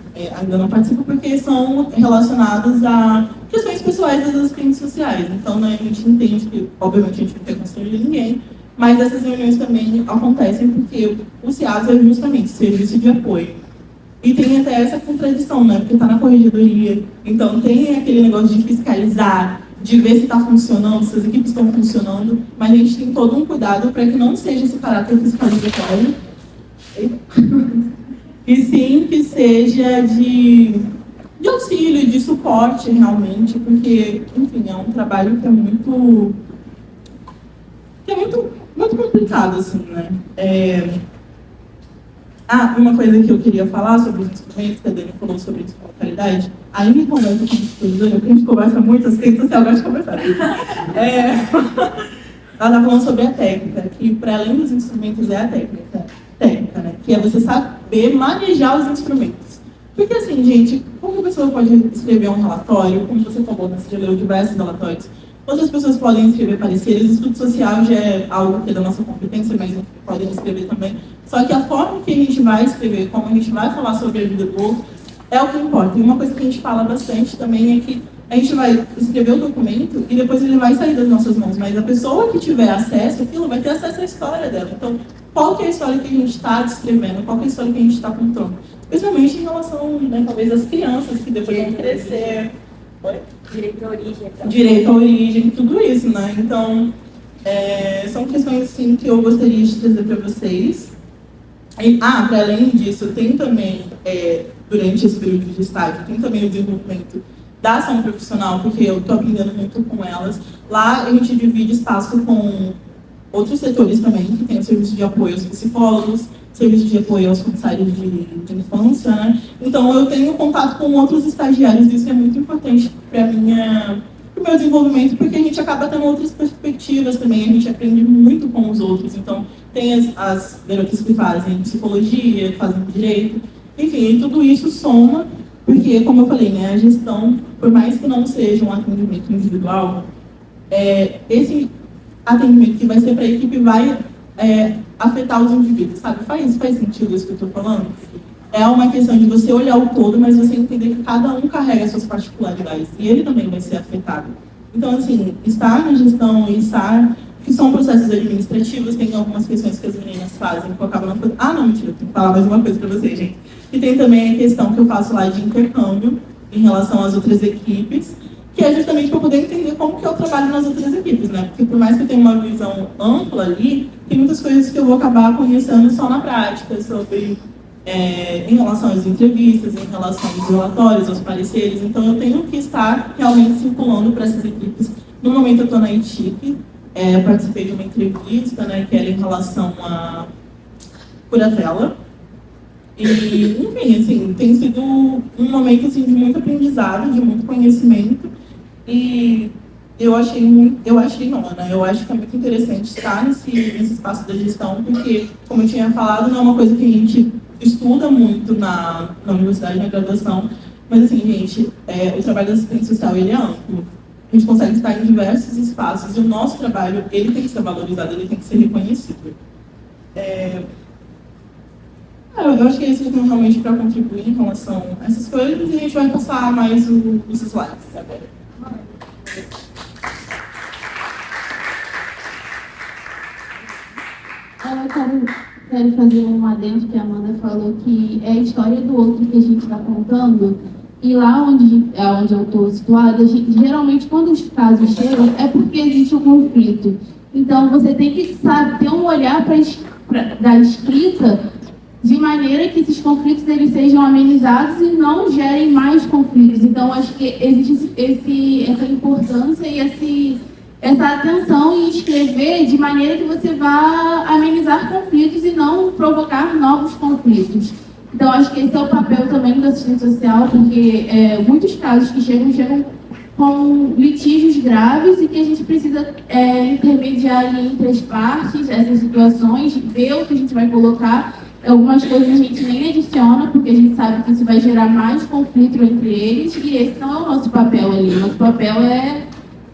ainda não participo, porque são relacionadas a questões pessoais das assistentes sociais. Então, né, a gente entende que, obviamente, a gente não tem conselho de ninguém, mas essas reuniões também acontecem porque o CIAS é justamente serviço de apoio. E tem até essa contradição, né? Porque está na corregedoria, então tem aquele negócio de fiscalizar, de ver se está funcionando, se as equipes estão funcionando, mas a gente tem todo um cuidado para que não seja esse caráter fiscalizatório, e sim que seja de auxílio, de suporte realmente, porque, enfim, é um trabalho que é muito complicado, assim, né? Uma coisa que eu queria falar sobre os instrumentos, que a Dani falou sobre instrumentalidade, aí me conversa com a supervisora, porque a gente conversa muito, assistente social gosta de conversar. ela está falando sobre a técnica, que para além dos instrumentos é a técnica, né? Que é você saber manejar os instrumentos. Porque assim, gente, como a pessoa pode escrever um relatório, como você falou, né, você já leu diversos relatórios, outras pessoas podem escrever pareceres, estudo social já é algo que é da nossa competência, mas podem escrever também. Só que a forma que a gente vai escrever, como a gente vai falar sobre a vida do outro, é o que importa. E uma coisa que a gente fala bastante também é que a gente vai escrever o documento e depois ele vai sair das nossas mãos, mas a pessoa que tiver acesso àquilo vai ter acesso à história dela. Então, qual que é a história que a gente está descrevendo? Qual que é a história que a gente está contando? Principalmente em relação, né, talvez, às crianças que depois vão crescer. Direito à origem. Então. Direito à origem, tudo isso, né? Então, são questões, assim, que eu gostaria de trazer para vocês. Para além disso, tem também, durante esse período de estágio, tem também o desenvolvimento da ação profissional, porque eu estou aprendendo muito com elas. Lá a gente divide espaço com outros setores também, que tem o serviço de apoio aos psicólogos, serviço de apoio aos comissários de infância, né? Então eu tenho contato com outros estagiários, e isso é muito importante para o meu desenvolvimento, porque a gente acaba tendo outras perspectivas também, a gente aprende muito com os outros. Então tem as garotas que fazem psicologia, que fazem direito, enfim, tudo isso soma. Porque, como eu falei, né, a gestão, por mais que não seja um atendimento individual, esse atendimento que vai ser para a equipe vai afetar os indivíduos, sabe? Faz sentido isso que eu estou falando? É uma questão de você olhar o todo, mas você entender que cada um carrega suas particularidades e ele também vai ser afetado. Então, assim, estar na gestão e estar... que são processos administrativos, tem algumas questões que as meninas fazem, que eu acabo não fazendo... não, mentira, eu tenho que falar mais uma coisa para vocês, gente. E tem também a questão que eu faço lá de intercâmbio em relação às outras equipes, que é justamente para poder entender como que eu trabalho nas outras equipes, né? Porque por mais que eu tenha uma visão ampla ali, tem muitas coisas que eu vou acabar conhecendo só na prática, sobre em relação às entrevistas, em relação aos relatórios, aos pareceres. Então eu tenho que estar realmente circulando para essas equipes. No momento eu estou na ITIC, participei de uma entrevista, né, que era em relação a curatela. E, enfim, assim, tem sido um momento assim, de muito aprendizado, de muito conhecimento. E eu acho que é muito interessante estar nesse espaço da gestão, porque, como eu tinha falado, não é uma coisa que a gente estuda muito na universidade, na graduação, mas, assim, gente, o trabalho da assistente social, ele é amplo. A gente consegue estar em diversos espaços e o nosso trabalho, ele tem que ser valorizado, ele tem que ser reconhecido. Eu acho que é isso que eu tenho realmente para contribuir em relação a essas coisas, e a gente vai passar mais os slides agora. Eu quero fazer um adendo que a Amanda falou, que é a história do outro que a gente está contando. E lá onde eu estou situada, geralmente quando os casos chegam, é porque existe um conflito. Então você tem que, sabe, ter um olhar da escrita de maneira que esses conflitos eles sejam amenizados e não gerem mais conflitos. Então acho que existe essa importância e essa atenção em escrever de maneira que você vá amenizar conflitos e não provocar novos conflitos. Então, acho que esse é o papel também do assistente social, porque muitos casos que chegam com litígios graves e que a gente precisa intermediar ali entre as partes, essas situações, ver o que a gente vai colocar. Algumas coisas a gente nem adiciona, porque a gente sabe que isso vai gerar mais conflito entre eles, e esse não é o nosso papel ali. O nosso papel é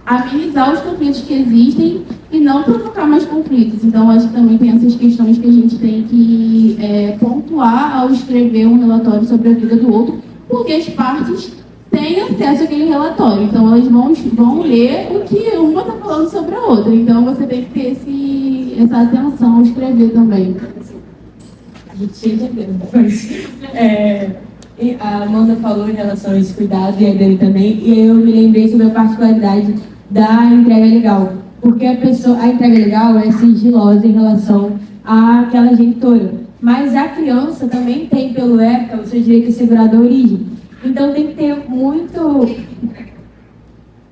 amenizar os conflitos que existem e não provocar mais conflitos. Então, acho que também tem essas questões que a gente tem que pontuar ao escrever um relatório sobre a vida do outro, porque as partes têm acesso àquele relatório. Então, elas vão ler o que uma está falando sobre a outra. Então, você tem que ter essa atenção ao escrever também. A gente chega depois. A Amanda falou em relação a esse cuidado, e a Dani também, e eu me lembrei sobre a particularidade da entrega legal, porque a entrega legal é sigilosa em relação àquela genitora, mas a criança também tem pelo ECA o seu direito assegurado à origem, então tem que ter muito...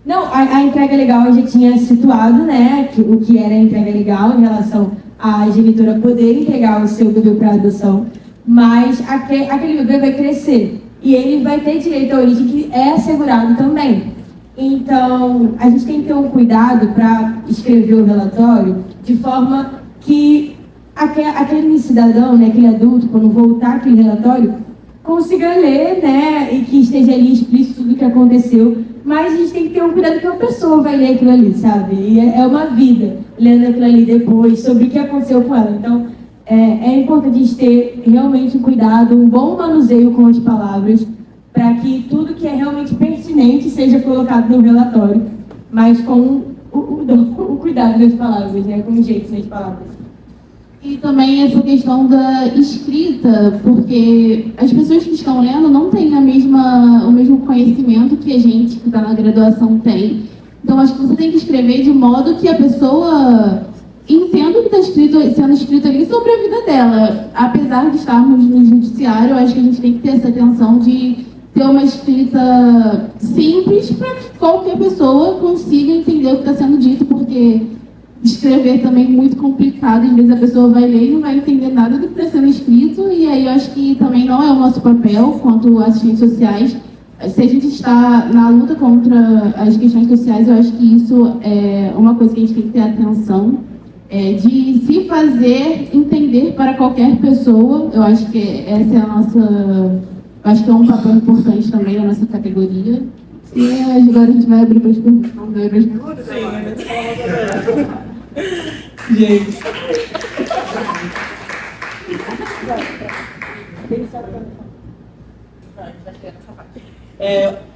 Não, a entrega legal eu já tinha situado, né, o que era a entrega legal em relação à genitora poder entregar o seu bebê para adoção, mas aquele bebê vai crescer e ele vai ter direito à origem, que é assegurado também. Então, a gente tem que ter um cuidado para escrever o relatório de forma que aquele cidadão, né, aquele adulto, quando voltar aquele relatório, consiga ler, né, e que esteja ali explícito tudo o que aconteceu. Mas a gente tem que ter um cuidado que uma pessoa vai ler aquilo ali, sabe? E é uma vida lendo aquilo ali depois, sobre o que aconteceu com ela. Então, é importante a gente ter realmente um cuidado, um bom manuseio com as palavras, para que tudo que é realmente pertinente seja colocado no relatório, mas com o cuidado das palavras, né? Com o jeito das palavras. E também essa questão da escrita, porque as pessoas que estão lendo não têm o mesmo conhecimento que a gente que está na graduação tem. Então, acho que você tem que escrever de modo que a pessoa entenda o que está sendo escrito ali sobre a vida dela. Apesar de estarmos no judiciário, eu acho que a gente tem que ter essa atenção de ter uma escrita simples para que qualquer pessoa consiga entender o que está sendo dito, porque escrever também é muito complicado, às vezes a pessoa vai ler e não vai entender nada do que está sendo escrito, e aí eu acho que também não é o nosso papel, quanto assistentes sociais. Se a gente está na luta contra as questões sociais, eu acho que isso é uma coisa que a gente tem que ter atenção, de se fazer entender para qualquer pessoa. Eu acho que essa é a nossa... Eu acho que é um papel importante também na nossa categoria. E agora a gente vai abrir para as perguntas. Vamos abrir para as perguntas? Gente.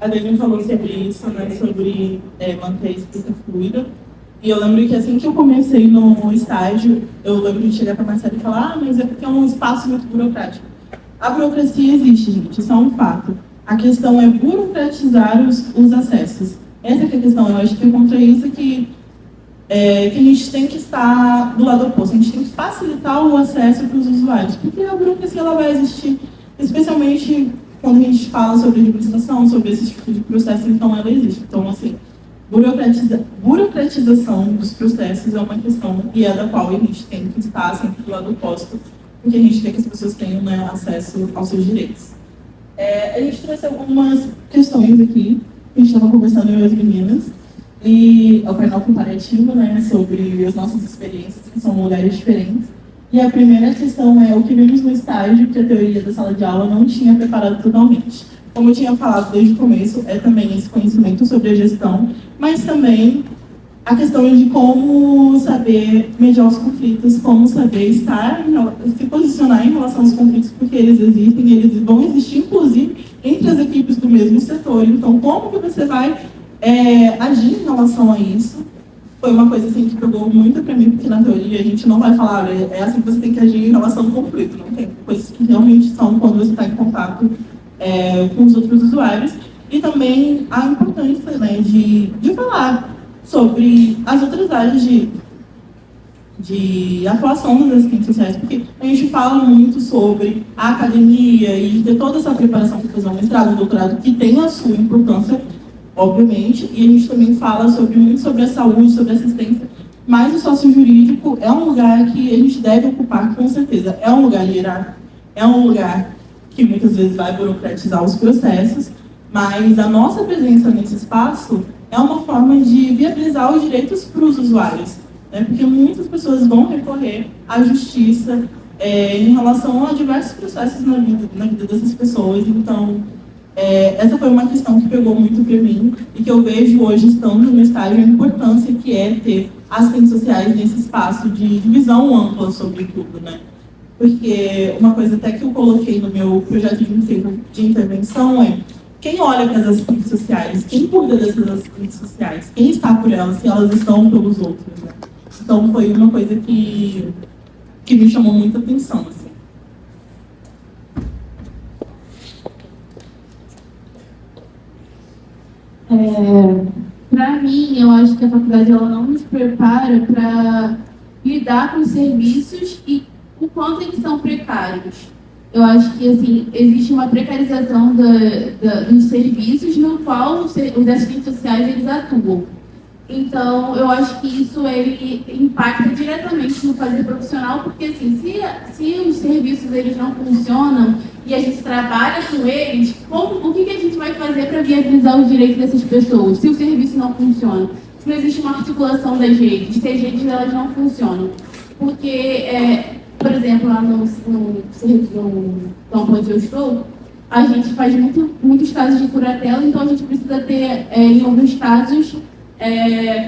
A Dani falou sobre isso, né, sobre manter a escrita fluida. E eu lembro que assim que eu comecei no estágio, eu lembro de chegar para a Marcela e falar: mas é porque é um espaço muito burocrático. A burocracia existe, gente, isso é um fato. A questão é burocratizar os acessos. Essa que é a questão. Eu acho que é contra isso que a gente tem que estar do lado oposto. A gente tem que facilitar o acesso para os usuários, porque a burocracia ela vai existir, especialmente quando a gente fala sobre administração, sobre esse tipo de processo, então ela existe. Então, assim, burocratização dos processos é uma questão e é da qual a gente tem que estar sempre do lado oposto, porque a gente quer que as pessoas tenham, né, acesso aos seus direitos. A gente trouxe algumas questões aqui, a gente estava conversando eu e as meninas, e é o painel comparativo, né, sobre as nossas experiências, que são lugares diferentes. E a primeira questão é o que vimos no estágio, que a teoria da sala de aula não tinha preparado totalmente. Como eu tinha falado desde o começo, é também esse conhecimento sobre a gestão, mas também a questão de como saber mediar os conflitos, como saber se posicionar em relação aos conflitos, porque eles existem e eles vão existir, inclusive, entre as equipes do mesmo setor. Então, como que você vai agir em relação a isso? Foi uma coisa assim, que pegou muito para mim, porque na teoria a gente não vai falar, é assim que você tem que agir em relação ao conflito. Não tem coisas que realmente são quando você está em contato com os outros usuários. E também a importância, né, de falar sobre as outras áreas de atuação das assistentes sociais, porque a gente fala muito sobre a academia e de ter toda essa preparação para fazer um mestrado, um doutorado, que tem a sua importância, obviamente, e a gente também fala muito sobre a saúde, sobre a assistência, mas o sócio jurídico é um lugar que a gente deve ocupar, com certeza. É um lugar hierárquico, é um lugar que muitas vezes vai burocratizar os processos, mas a nossa presença nesse espaço é uma forma de viabilizar os direitos para os usuários, né? Porque muitas pessoas vão recorrer à justiça em relação a diversos processos na vida dessas pessoas. Então, essa foi uma questão que pegou muito para mim e que eu vejo hoje, estando no estágio, a importância que é ter assistentes sociais nesse espaço de visão ampla sobre tudo, né? Porque uma coisa até que eu coloquei no meu projeto de intervenção é: quem olha para as assistentes sociais, quem cuida dessas assistentes sociais, quem está por elas, se elas estão pelos outros, né? Então foi uma coisa que me chamou muita atenção, assim. Para mim, eu acho que a faculdade ela não nos prepara para lidar com os serviços e o quanto eles são precários. Eu acho que assim, existe uma precarização dos serviços no qual os assistentes sociais eles atuam. Então, eu acho que isso ele impacta diretamente no fazer profissional, porque assim, se os serviços eles não funcionam e a gente trabalha com eles, o que a gente vai fazer para viabilizar os direitos dessas pessoas, se o serviço não funciona? Se não existe uma articulação das redes, se as redes elas não funcionam. Porque, por exemplo, lá no campo onde eu estou, a gente faz muitos casos de curatela, então a gente precisa ter, em alguns casos,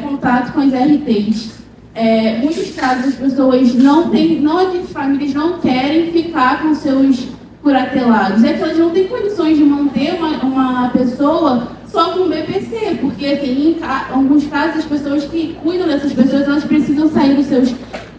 contato com as RTs. Muitos casos as pessoas as famílias não querem ficar com seus curatelados. É que elas não têm condições de manter uma pessoa só com BPC, porque assim, em alguns casos as pessoas que cuidam dessas pessoas, elas precisam sair dos seus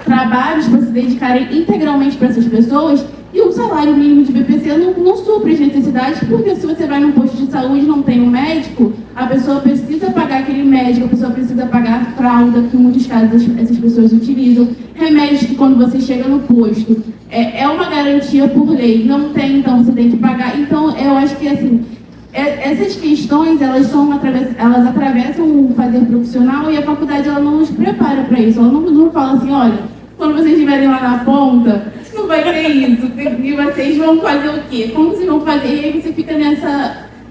trabalhos para se dedicarem integralmente para essas pessoas, e o salário mínimo de BPC não supre as necessidades, porque se você vai num posto de saúde e não tem um médico, a pessoa precisa pagar aquele médico, a pessoa precisa pagar a fralda, que em muitos casos essas pessoas utilizam, remédios que quando você chega no posto, é uma garantia por lei, não tem, então você tem que pagar. Então, eu acho que assim, essas questões, elas atravessam o fazer profissional, e a faculdade ela não nos prepara para isso. Ela não fala assim, olha, quando vocês estiverem lá na ponta, não vai ter isso, e vocês vão fazer o quê? Como vocês vão fazer? E aí você fica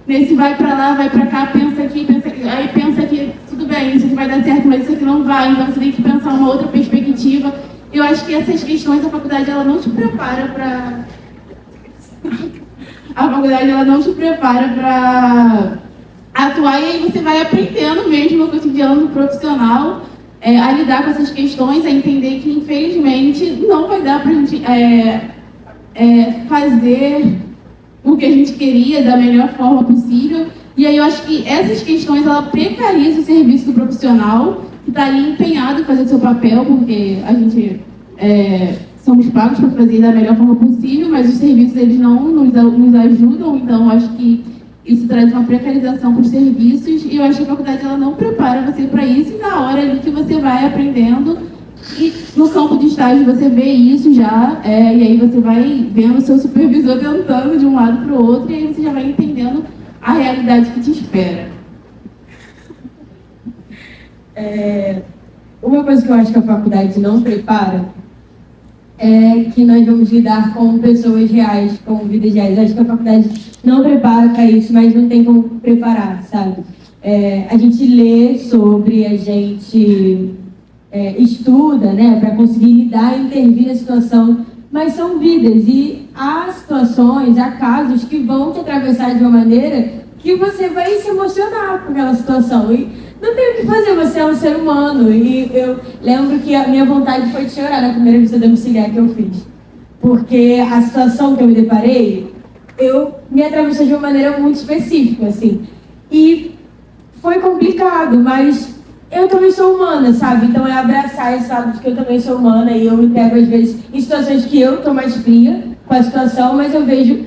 nesse vai para lá, vai para cá, pensa aqui, aí pensa que tudo bem, isso aqui vai dar certo, mas isso aqui não vai, então você tem que pensar uma outra perspectiva. Eu acho que essas questões a faculdade ela não te prepara para... A faculdade ela não te prepara para atuar, e aí você vai aprendendo mesmo no cotidiano profissional a lidar com essas questões, a entender que infelizmente não vai dar para a gente fazer o que a gente queria da melhor forma possível. E aí eu acho que essas questões ela precariza o serviço do profissional que está ali empenhado em fazer o seu papel, porque a gente somos pagos para fazer da melhor forma possível, mas os serviços eles não nos ajudam, então acho que isso traz uma precarização para os serviços, e eu acho que a faculdade ela não prepara você para isso, e na hora ali que você vai aprendendo, e no campo de estágio você vê isso já, e aí você vai vendo o seu supervisor tentando de um lado para o outro, e aí você já vai entendendo a realidade que te espera. Uma coisa que eu acho que a faculdade não prepara é que nós vamos lidar com pessoas reais, com vidas reais. Acho que a faculdade não prepara para isso, mas não tem como preparar, sabe? A gente lê sobre, a gente estuda, né, para conseguir lidar e intervir na situação, mas são vidas, e há situações, há casos que vão te atravessar de uma maneira que você vai se emocionar com aquela situação. E não tem o que fazer, você é um ser humano. E eu lembro que a minha vontade foi de chorar na primeira visita domiciliar que eu fiz. Porque a situação que eu me deparei, me atravessou de uma maneira muito específica, assim. E foi complicado, mas eu também sou humana, sabe? Então é abraçar esse lado de que eu também sou humana, e eu me pego, às vezes, em situações que eu tô mais fria com a situação, mas eu vejo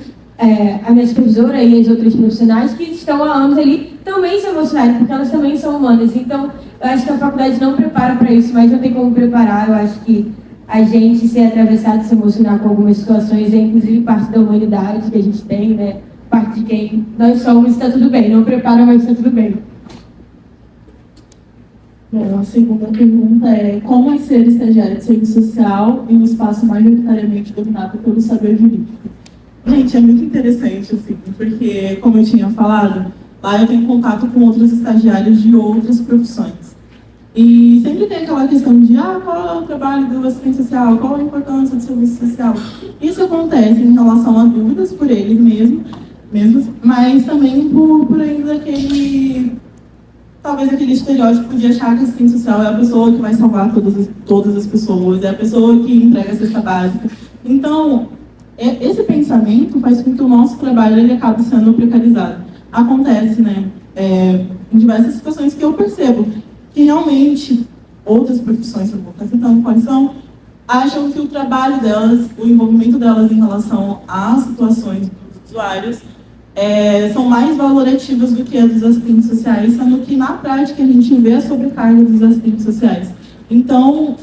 a minha supervisora e as outras profissionais que estão há anos ali também se emocionarem, porque elas também são humanas. Então, eu acho que a faculdade não prepara para isso, mas não tem como preparar. Eu acho que a gente ser atravessado, se emocionar com algumas situações é inclusive parte da humanidade que a gente tem, né? Parte de quem nós somos, está tudo bem. Não prepara, mas está tudo bem. A segunda pergunta é: como é ser estagiário de serviço social em um espaço majoritariamente dominado pelo saber jurídico? Gente, é muito interessante, assim, porque, como eu tinha falado, lá eu tenho contato com outros estagiários de outras profissões. E sempre tem aquela questão de, qual é o trabalho do assistente social, qual a importância do serviço social. Isso acontece em relação a dúvidas por eles mesmos, mas também por ainda talvez aquele estereótipo de achar que o assistente social é a pessoa que vai salvar todas as pessoas, é a pessoa que entrega a cesta básica. Então, esse pensamento faz com que o nosso trabalho ele acabe sendo precarizado. Acontece, né, em diversas situações que eu percebo que realmente outras profissões, eu vou estar citando quais são, acham que o trabalho delas, o envolvimento delas em relação às situações dos usuários são mais valorativas do que a dos assistentes sociais, sendo que na prática a gente vê a sobrecarga dos assistentes sociais. Então,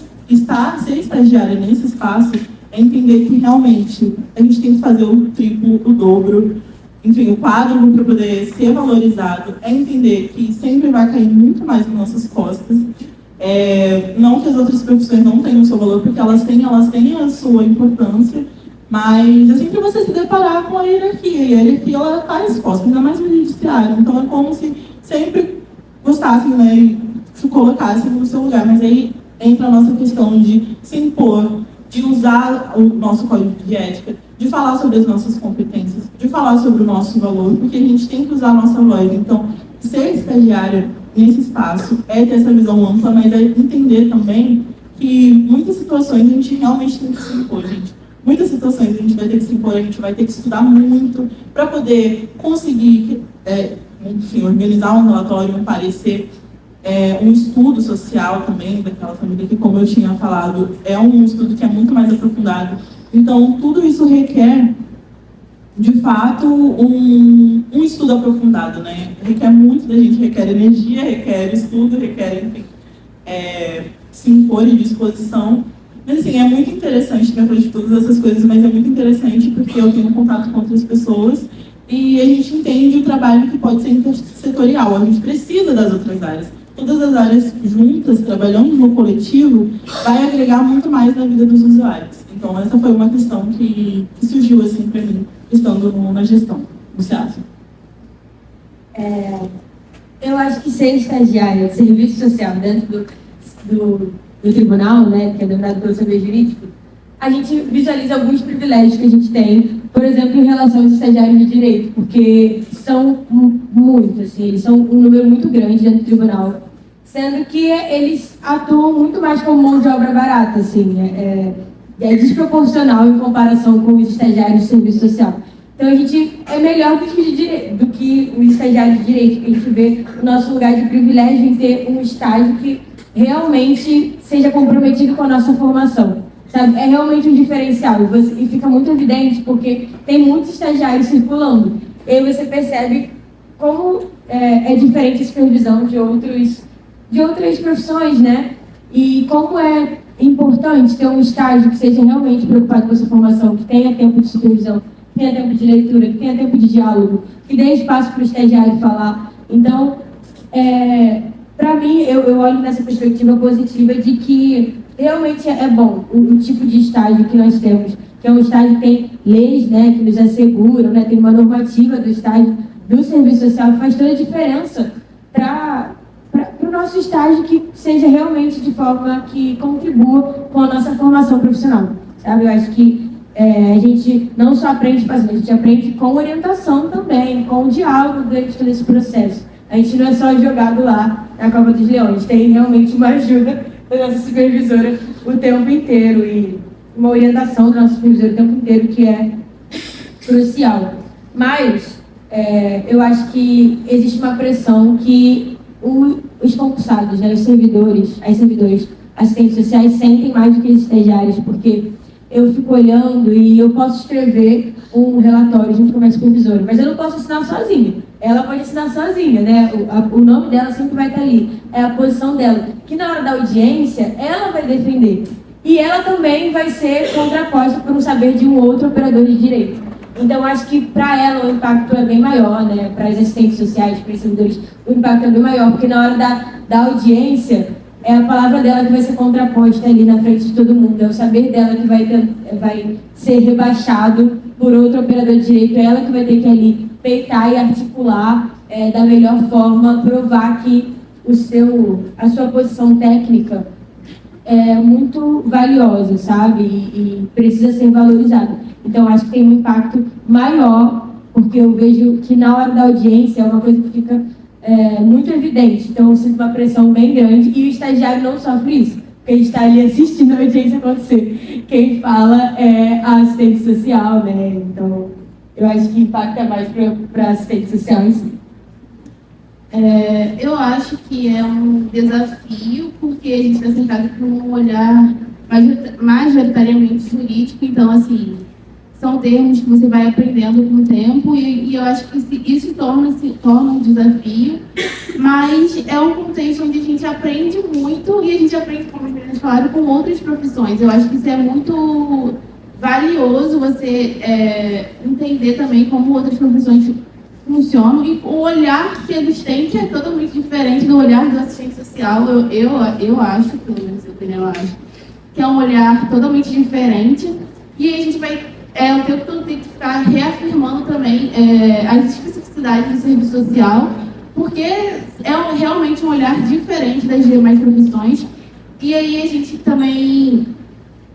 ser estagiária nesse espaço é entender que realmente a gente tem que fazer o triplo, o dobro, enfim, o quadro para poder ser valorizado, é entender que sempre vai cair muito mais nas nossas costas. Não que as outras profissões não tenham o seu valor, porque elas têm a sua importância, mas é sempre você se deparar com a hierarquia, e a hierarquia ela está exposta, ainda mais no judiciário. Então é como se sempre gostassem, né, e se colocassem no seu lugar. Mas aí entra a nossa questão de se impor, de usar o nosso código de ética, de falar sobre as nossas competências, de falar sobre o nosso valor, porque a gente tem que usar a nossa voz. Então, ser estagiária nesse espaço é ter essa visão ampla, mas é entender também que muitas situações a gente realmente tem que se impor, gente. Muitas situações a gente vai ter que se impor, a gente vai ter que estudar muito para poder conseguir, enfim, organizar um relatório, um parecer, um estudo social também daquela família, que, como eu tinha falado, é um estudo que é muito mais aprofundado. Então, tudo isso requer, de fato, um estudo aprofundado, né? Requer muito da gente, requer energia, requer estudo, requer, enfim, se impor e disposição. Mas, assim, é muito interessante, na frente de todas essas coisas, mas é muito interessante porque eu tenho contato com outras pessoas e a gente entende o trabalho que pode ser intersetorial. A gente precisa das outras áreas. Todas as áreas juntas, trabalhando no coletivo, vai agregar muito mais na vida dos usuários. Então, essa foi uma questão que surgiu, assim, para mim, estando na gestão. Você acha? Eu acho que ser estagiária de serviço social dentro do tribunal, né, que é dominado pelo saber jurídico, a gente visualiza alguns privilégios que a gente tem, por exemplo, em relação aos estagiários de direito, porque são muitos, assim, eles são um número muito grande dentro do tribunal, sendo que eles atuam muito mais como mão de obra barata, assim, é desproporcional em comparação com os estagiários de serviço social. Então, a gente é melhor do que o estagiário de direito, porque a gente vê o nosso lugar de privilégio em ter um estágio que realmente seja comprometido com a nossa formação. Sabe? É realmente um diferencial e fica muito evidente porque tem muitos estagiários circulando. E aí você percebe como é diferente a supervisão de outras profissões, né? E como é importante ter um estágio que seja realmente preocupado com a sua formação, que tenha tempo de supervisão, que tenha tempo de leitura, que tenha tempo de diálogo, que dê espaço para o estagiário falar. Então, para mim, eu olho nessa perspectiva positiva de que realmente é bom o tipo de estágio que nós temos, que é um estágio que tem leis, né, que nos asseguram, né, tem uma normativa do estágio do serviço social que faz toda a diferença para o nosso estágio que seja realmente de forma que contribua com a nossa formação profissional, sabe? Eu acho que a gente não só aprende fazendo, a gente aprende com orientação também, com o diálogo durante todo esse processo. A gente não é só jogado lá na Cova dos Leões, tem realmente uma ajuda da nossa supervisora o tempo inteiro e uma orientação da nossa supervisora o tempo inteiro que é crucial. Mas eu acho que existe uma pressão que os concursados, né, os servidores, as servidoras, assistentes sociais sentem mais do que os estagiários, porque eu fico olhando e eu posso escrever um relatório junto com a minha supervisora, mas eu não posso assinar sozinha. Ela pode assinar sozinha, né? O nome dela sempre vai estar ali. É a posição dela. Que na hora da audiência, ela vai defender. E ela também vai ser contraposta por um saber de um outro operador de direito. Então, acho que para ela o impacto é bem maior, né? Para as assistentes sociais, para os servidores, o impacto é bem maior, porque na hora da audiência, é a palavra dela que vai ser contraposta ali na frente de todo mundo. É o saber dela que vai ser rebaixado por outro operador de direito. É ela que vai ter que ali peitar e articular da melhor forma, provar que a sua posição técnica é muito valiosa, sabe? E precisa ser valorizada. Então, acho que tem um impacto maior, porque eu vejo que na hora da audiência é uma coisa que fica muito evidente. Então, eu sinto uma pressão bem grande e o estagiário não sofre isso, porque ele está ali assistindo a audiência acontecer. Quem fala é a assistente social, né? Então, eu acho que impacta mais para a assistente social em si. Eu acho que é um desafio, porque a gente está cercado por um olhar majoritariamente jurídico, então, assim, são termos que você vai aprendendo com o tempo, e eu acho que isso torna um desafio, mas é um contexto onde a gente aprende muito, e a gente aprende, como as meninas falaram, com outras profissões. Eu acho que isso é muito valioso você entender também como outras profissões funcionam e o olhar que eles têm, que é totalmente diferente do olhar do assistente social. Eu acho, pelo menos eu opinião, acho, que é um olhar totalmente diferente. E aí a gente vai, o tempo todo tem que ficar reafirmando também as especificidades do serviço social, porque realmente um olhar diferente das demais profissões. E aí a gente também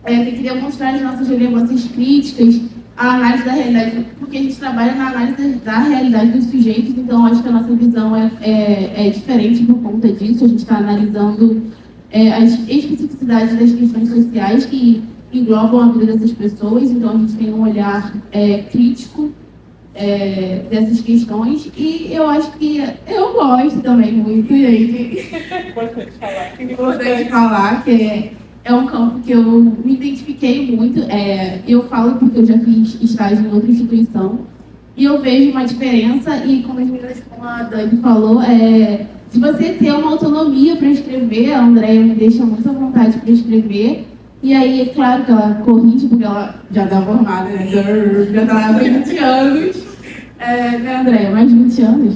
tem que demonstrar as nossas relevâncias críticas, a análise da realidade, porque a gente trabalha na análise da realidade dos sujeitos, então acho que a nossa visão é diferente por conta disso. A gente está analisando as especificidades das questões sociais que englobam a vida dessas pessoas, então a gente tem um olhar crítico dessas questões, e eu acho que eu gosto também muito, gente. Importante falar que é um campo que eu me identifiquei muito. Eu falo porque eu já fiz estágio em outra instituição e eu vejo uma diferença, e como a Dani falou, de você ter uma autonomia para escrever. A Andréia me deixa muito à vontade para escrever. E aí, é claro que ela corrige, porque ela já está formada, né? Já está há 20 anos. Né, Andréia? Mais de 20 anos?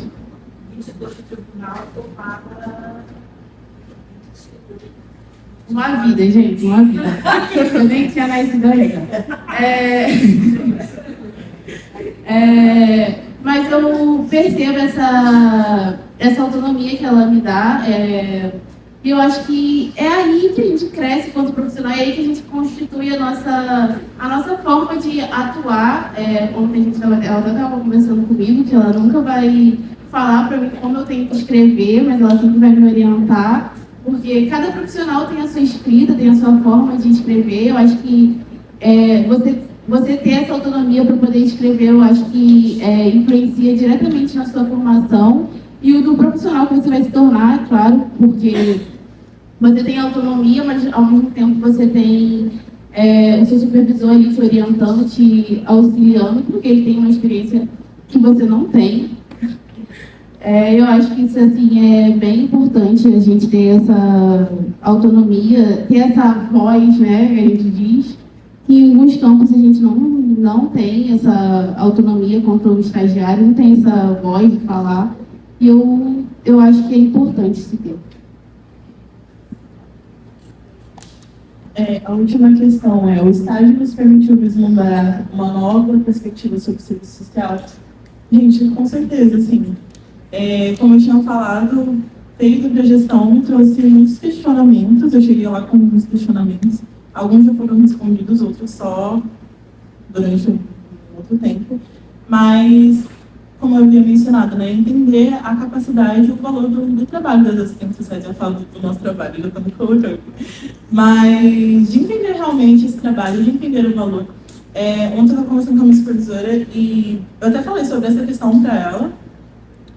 22 do tribunal, tomada... Uma vida, gente, uma vida. Eu nem tinha nascido ainda. Mas eu percebo essa autonomia que ela me dá. E eu acho que é aí que a gente cresce enquanto profissional, é aí que a gente constitui a nossa forma de atuar. Ontem ela até estava conversando comigo que ela nunca vai falar para mim como eu tenho que escrever, mas ela sempre vai me orientar, porque cada profissional tem a sua escrita, tem a sua forma de escrever. Eu acho que você ter essa autonomia para poder escrever, eu acho que influencia diretamente na sua formação e o do profissional que você vai se tornar, claro, porque você tem autonomia, mas ao mesmo tempo você tem o seu supervisor ali te orientando, te auxiliando, porque ele tem uma experiência que você não tem. Eu acho que isso assim, é bem importante, a gente ter essa autonomia, ter essa voz, né, que a gente diz, que em alguns campos a gente não tem essa autonomia quanto o estagiário, não tem essa voz de falar, e eu acho que é importante se ter. A última questão o estágio nos permitiu vislumbrar uma nova perspectiva sobre o serviço social? Gente, com certeza, sim. Como eu tinha falado, feito para a gestão, me trouxe muitos questionamentos. Eu cheguei lá com muitos questionamentos. Alguns já foram respondidos, outros só durante um outro tempo. Mas, como eu havia mencionado, né, entender a capacidade e o valor do trabalho das assistentes sociais. Eu falo do nosso trabalho, eu estou me colocando. Mas de entender realmente esse trabalho, de entender o valor. Ontem eu estava conversando com a minha supervisora e eu até falei sobre essa questão para ela.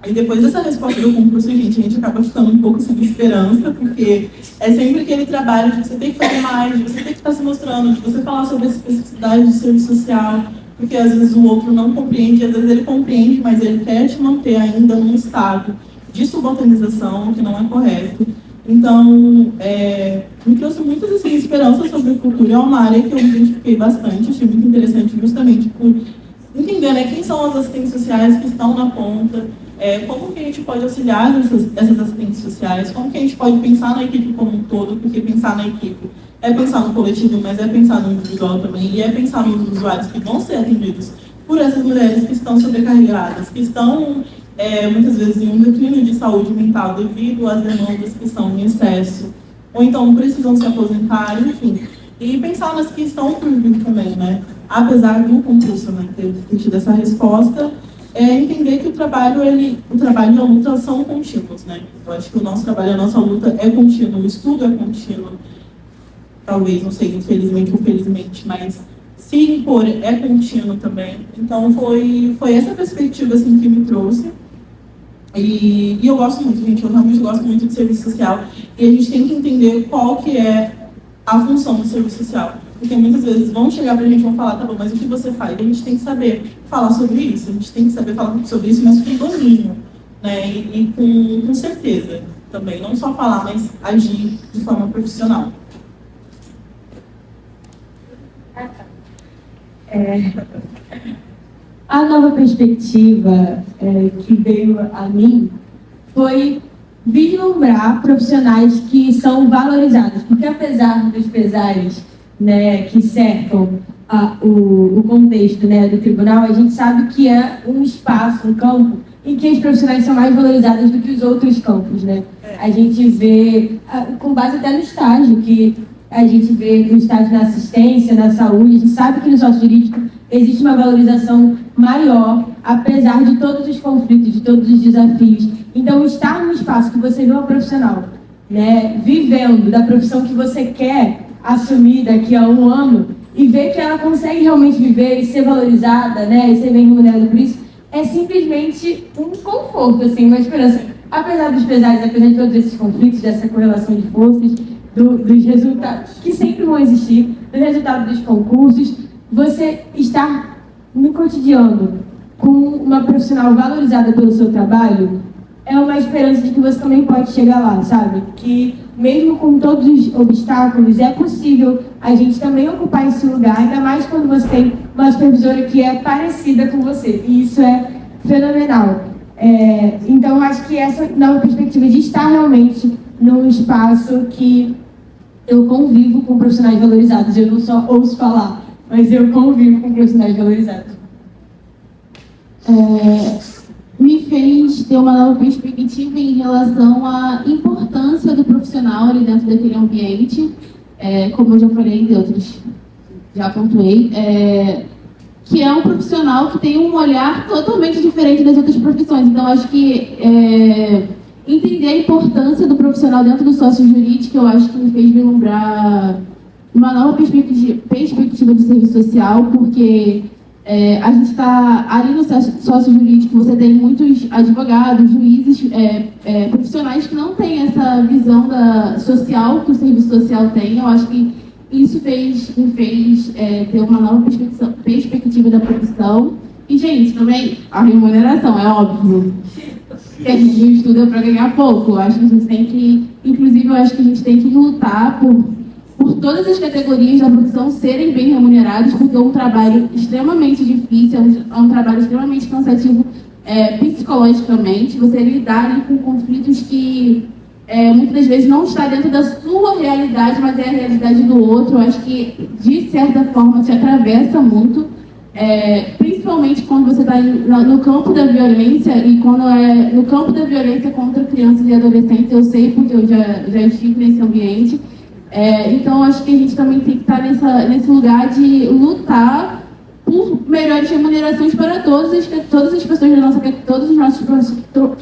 E depois dessa resposta do concurso, a gente acaba ficando um pouco sem esperança, porque é sempre aquele trabalho de você ter que fazer mais, de você ter que estar se mostrando, de você falar sobre a especificidade do serviço social, porque às vezes o outro não compreende, às vezes ele compreende, mas ele quer te manter ainda num estado de subalternização, que não é correto. Então, me trouxe muitas assim, esperanças sobre a cultura. É uma área que eu me identifiquei bastante, achei muito interessante justamente por entender, né, quem são as assistentes sociais que estão na ponta, como que a gente pode auxiliar essas assistentes sociais, como que a gente pode pensar na equipe como um todo, porque pensar na equipe é pensar no coletivo, mas é pensar no individual também, e é pensar nos usuários que vão ser atendidos por essas mulheres que estão sobrecarregadas, que estão muitas vezes em um declínio de saúde mental devido às demandas que são em excesso, ou então precisam se aposentar, enfim. E pensar nas que estão por vir também, né? Apesar do concurso, né, ter tido essa resposta, entender que o trabalho e a luta são contínuos, né? Eu acho que o nosso trabalho, a nossa luta é contínua, o estudo é contínuo. Talvez, não sei, infelizmente ou felizmente, mas se impor é contínuo também. Então, foi essa perspectiva, assim, que me trouxe. E eu gosto muito, gente, eu realmente gosto muito de serviço social. E a gente tem que entender qual que é a função do serviço social. Porque muitas vezes vão chegar pra gente e vão falar, tá bom, mas o que você faz? A gente tem que saber falar sobre isso, a gente tem que saber falar sobre isso, mas com domínio, né? E com certeza também. Não só falar, mas agir de forma profissional. A nova perspectiva que veio a mim foi vislumbrar profissionais que são valorizados, porque apesar dos pesares, né, que cercam o contexto, né, do tribunal, a gente sabe que é um espaço, um campo, em que os profissionais são mais valorizados do que os outros campos, né? A gente vê, com base até no estágio, que a gente vê no estágio na assistência, na saúde, a gente sabe que no sócio jurídico existe uma valorização maior, apesar de todos os conflitos, de todos os desafios. Então, estar num espaço que você vê uma profissional, né, vivendo da profissão que você quer assumir daqui a um ano, e ver que ela consegue realmente viver e ser valorizada, né, e ser bem remunerada por isso, é simplesmente um conforto, assim, uma esperança. Apesar dos pesares, apesar de todos esses conflitos, dessa correlação de forças, dos resultados que sempre vão existir, do resultado dos concursos, você estar no cotidiano com uma profissional valorizada pelo seu trabalho é uma esperança de que você também pode chegar lá, sabe? Que mesmo com todos os obstáculos, é possível a gente também ocupar esse lugar, ainda mais quando você tem uma supervisora que é parecida com você. E isso é fenomenal. Então, acho que essa nova perspectiva de estar realmente num espaço que eu convivo com profissionais valorizados. Eu não só ouço falar, mas eu convivo com profissionais valorizados. Me fez ter uma nova perspectiva em relação à importância do profissional ali dentro daquele ambiente, como eu já falei de outros, já pontuei, que é um profissional que tem um olhar totalmente diferente das outras profissões. Então, acho que entender a importância do profissional dentro do sócio jurídico, eu acho que me fez vislumbrar uma nova perspectiva do serviço social, porque a gente está ali no sócio jurídico, você tem muitos advogados, juízes, profissionais que não têm essa visão social que o serviço social tem. Eu acho que isso me fez ter uma nova perspectiva da profissão. E, gente, também a remuneração, é óbvio que a gente estuda para ganhar pouco. Eu acho que a gente tem que, inclusive, eu acho que a gente tem que lutar por todas as categorias da profissão serem bem remuneradas, porque é um trabalho extremamente difícil, é um trabalho extremamente cansativo psicologicamente. Você lidar ali com conflitos que muitas das vezes não está dentro da sua realidade, mas é a realidade do outro. Eu acho que, de certa forma, te atravessa muito, principalmente quando você está no campo da violência, e quando no campo da violência contra crianças e adolescentes, eu sei porque eu já estive nesse ambiente. Então, acho que a gente também tem que estar nesse lugar de lutar por melhores remunerações para todas as pessoas todos os nossos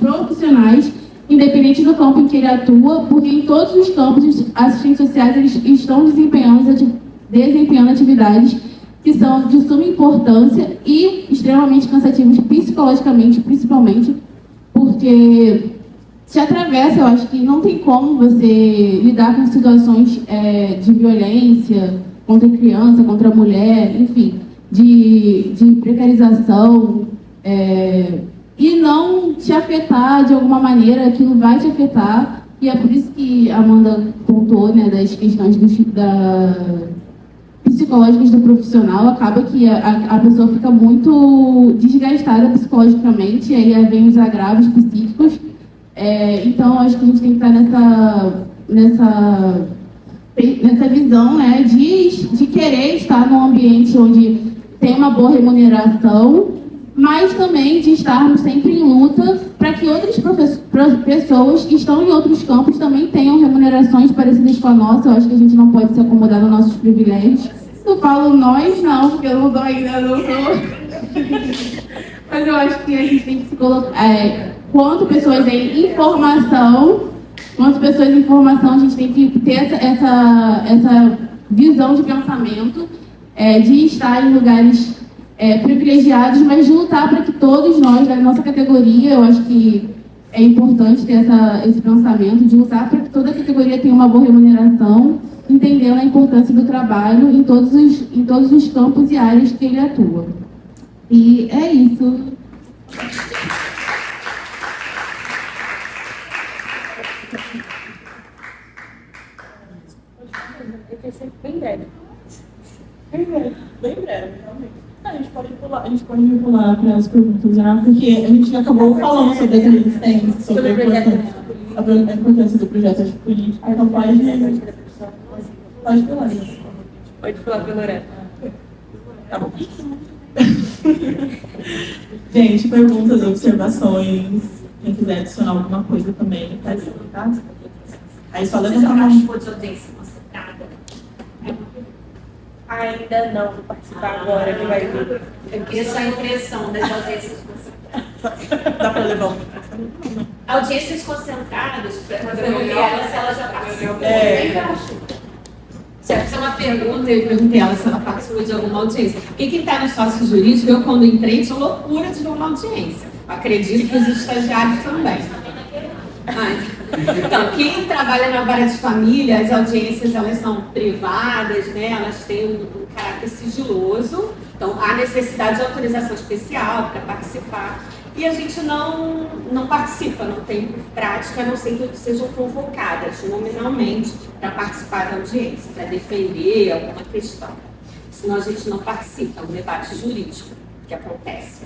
profissionais, independente do campo em que ele atua, porque em todos os campos, os assistentes sociais eles estão desempenhando atividades que são de suma importância e extremamente cansativas psicologicamente, principalmente, porque te atravessa. Eu acho que não tem como você lidar com situações de violência contra criança, contra mulher, enfim, de precarização, e não te afetar de alguma maneira. Aquilo vai te afetar, e é por isso que a Amanda pontuou, né, das questões psicológicas do profissional. Acaba que a pessoa fica muito desgastada psicologicamente, e aí vem os agravos psíquicos. Então, acho que a gente tem que estar nessa visão, né, de querer estar num ambiente onde tem uma boa remuneração, mas também de estarmos sempre em luta para que outras pessoas que estão em outros campos também tenham remunerações parecidas com a nossa. Eu acho que a gente não pode se acomodar nos nossos privilégios. Não falo nós, não, porque eu não sou. Mas eu acho que a gente tem que se colocar... Quanto pessoas em informação, a gente tem que ter essa visão de pensamento, de estar em lugares privilegiados, mas de lutar para que todos nós, da nossa categoria, eu acho que é importante ter esse pensamento, de lutar para que toda a categoria tenha uma boa remuneração, entendendo a importância do trabalho em todos os campos e áreas que ele atua. E é isso. Bem breve, realmente. A gente pode pular para as perguntas já, porque a gente já acabou falando sobre as resistências, sobre a importância do projeto de política. Então pode pular. Pode falar pela Lorena. Tá bom. Gente, perguntas, observações. Quem quiser adicionar alguma coisa também, tá? Aí só levanta a mão. Você já participou de audiência concentrada? Ainda não, vou participar agora, que vai vir. Eu queria só a impressão das audiências concentradas. Dá para levar o microfone? Audiências concentradas, para perguntar ela se ela já participou. Se eu fizer uma pergunta, eu perguntei ela se ela participou de alguma audiência. Porque quem está no sócio jurídico, eu quando entrei, tinha loucura de ver uma audiência. Acredito que os estagiários também. Então, quem trabalha na vara de família, as audiências elas são privadas, né? Elas têm um caráter sigiloso, então há necessidade de autorização especial para participar. E a gente não participa, não tem prática, a não ser que sejam convocadas nominalmente para participar da audiência, para defender alguma questão. Senão a gente não participa, é um debate jurídico que acontece.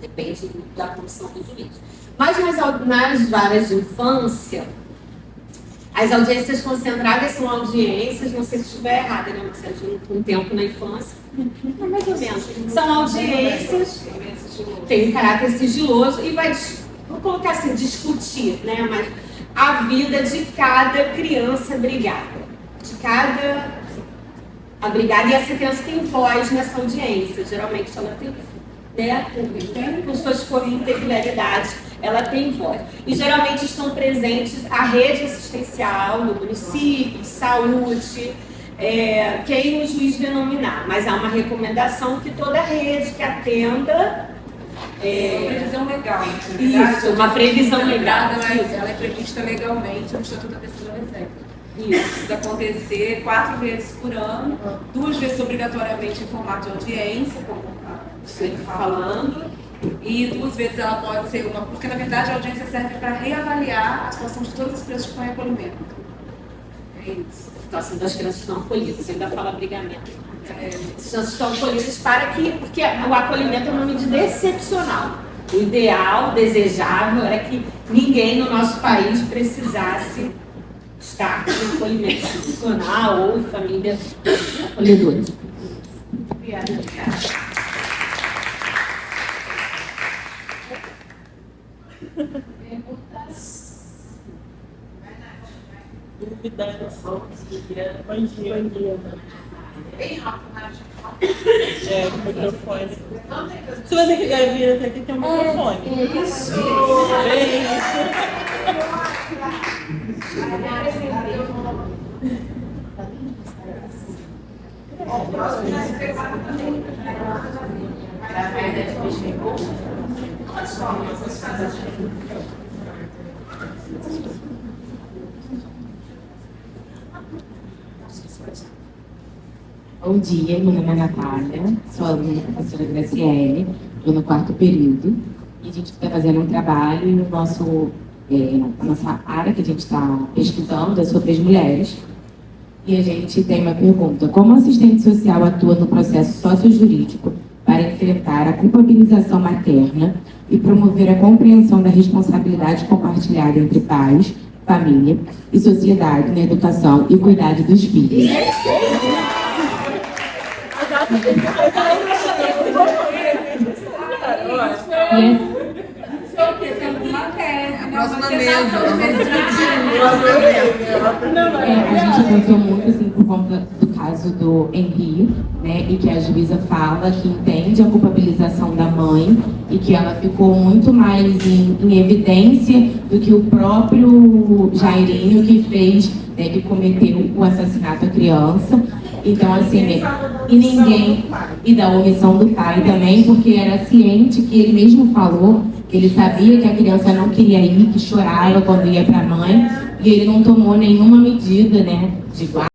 Depende da condição do jurídico. Mas nas varas de infância, as audiências concentradas são audiências, não sei se estiver errada, né? Você com um tempo na infância, mais ou menos. São audiências, tem um caráter sigiloso e vai, vou colocar assim, discutir, né? Mas a vida de cada criança abrigada. De cada abrigada, e essa criança tem voz nessa audiência. Geralmente ela tem, né? Com suas peculiaridades, ela tem voz. E geralmente estão presentes a rede assistencial do município, de saúde, quem o juiz denominar. Mas há uma recomendação que toda rede que atenda... previsão legal. Isso, uma previsão legal. Ela é prevista legalmente no Estatuto da Pessoa Adolescente. Isso, precisa acontecer 4 vezes por ano, 2 vezes obrigatoriamente em formato de audiência, como você está falando, e 2 vezes ela pode ser uma, porque na verdade a audiência serve para reavaliar a situação de todas as crianças que estão em acolhimento. É isso. A situação das crianças que estão acolhidas, você ainda fala abrigamento. As crianças estão acolhidas porque o acolhimento é uma medida excepcional. O ideal, desejável, é que ninguém no nosso país precisasse estar em acolhimento institucional ou família acolhedora. Obrigada. Dúvidas? Bom dia. Bem rápido, né? O microfone. Se você quiser vir até aqui, tem um microfone. Isso. Bom dia, meu nome é Natália, sou aluna da professora Graciele, estou no 4º período e a gente está fazendo um trabalho e a nossa área que a gente está pesquisando é sobre as mulheres. E a gente tem uma pergunta: como assistente social atua no processo sociojurídico para enfrentar a culpabilização materna e promover a compreensão da responsabilidade compartilhada entre pais, família e sociedade na educação e cuidado dos filhos? A gente pensou muito assim por conta do caso do Henri, né, e que a juíza fala que entende a culpabilização da mãe e que ela ficou muito mais em evidência do que o próprio Jairinho que fez, né, que cometeu o assassinato à criança. Então, assim, e da omissão do pai também, porque era ciente que ele mesmo falou que ele sabia que a criança não queria ir, que chorava quando ia para a mãe, e ele não tomou nenhuma medida, né, de guarda.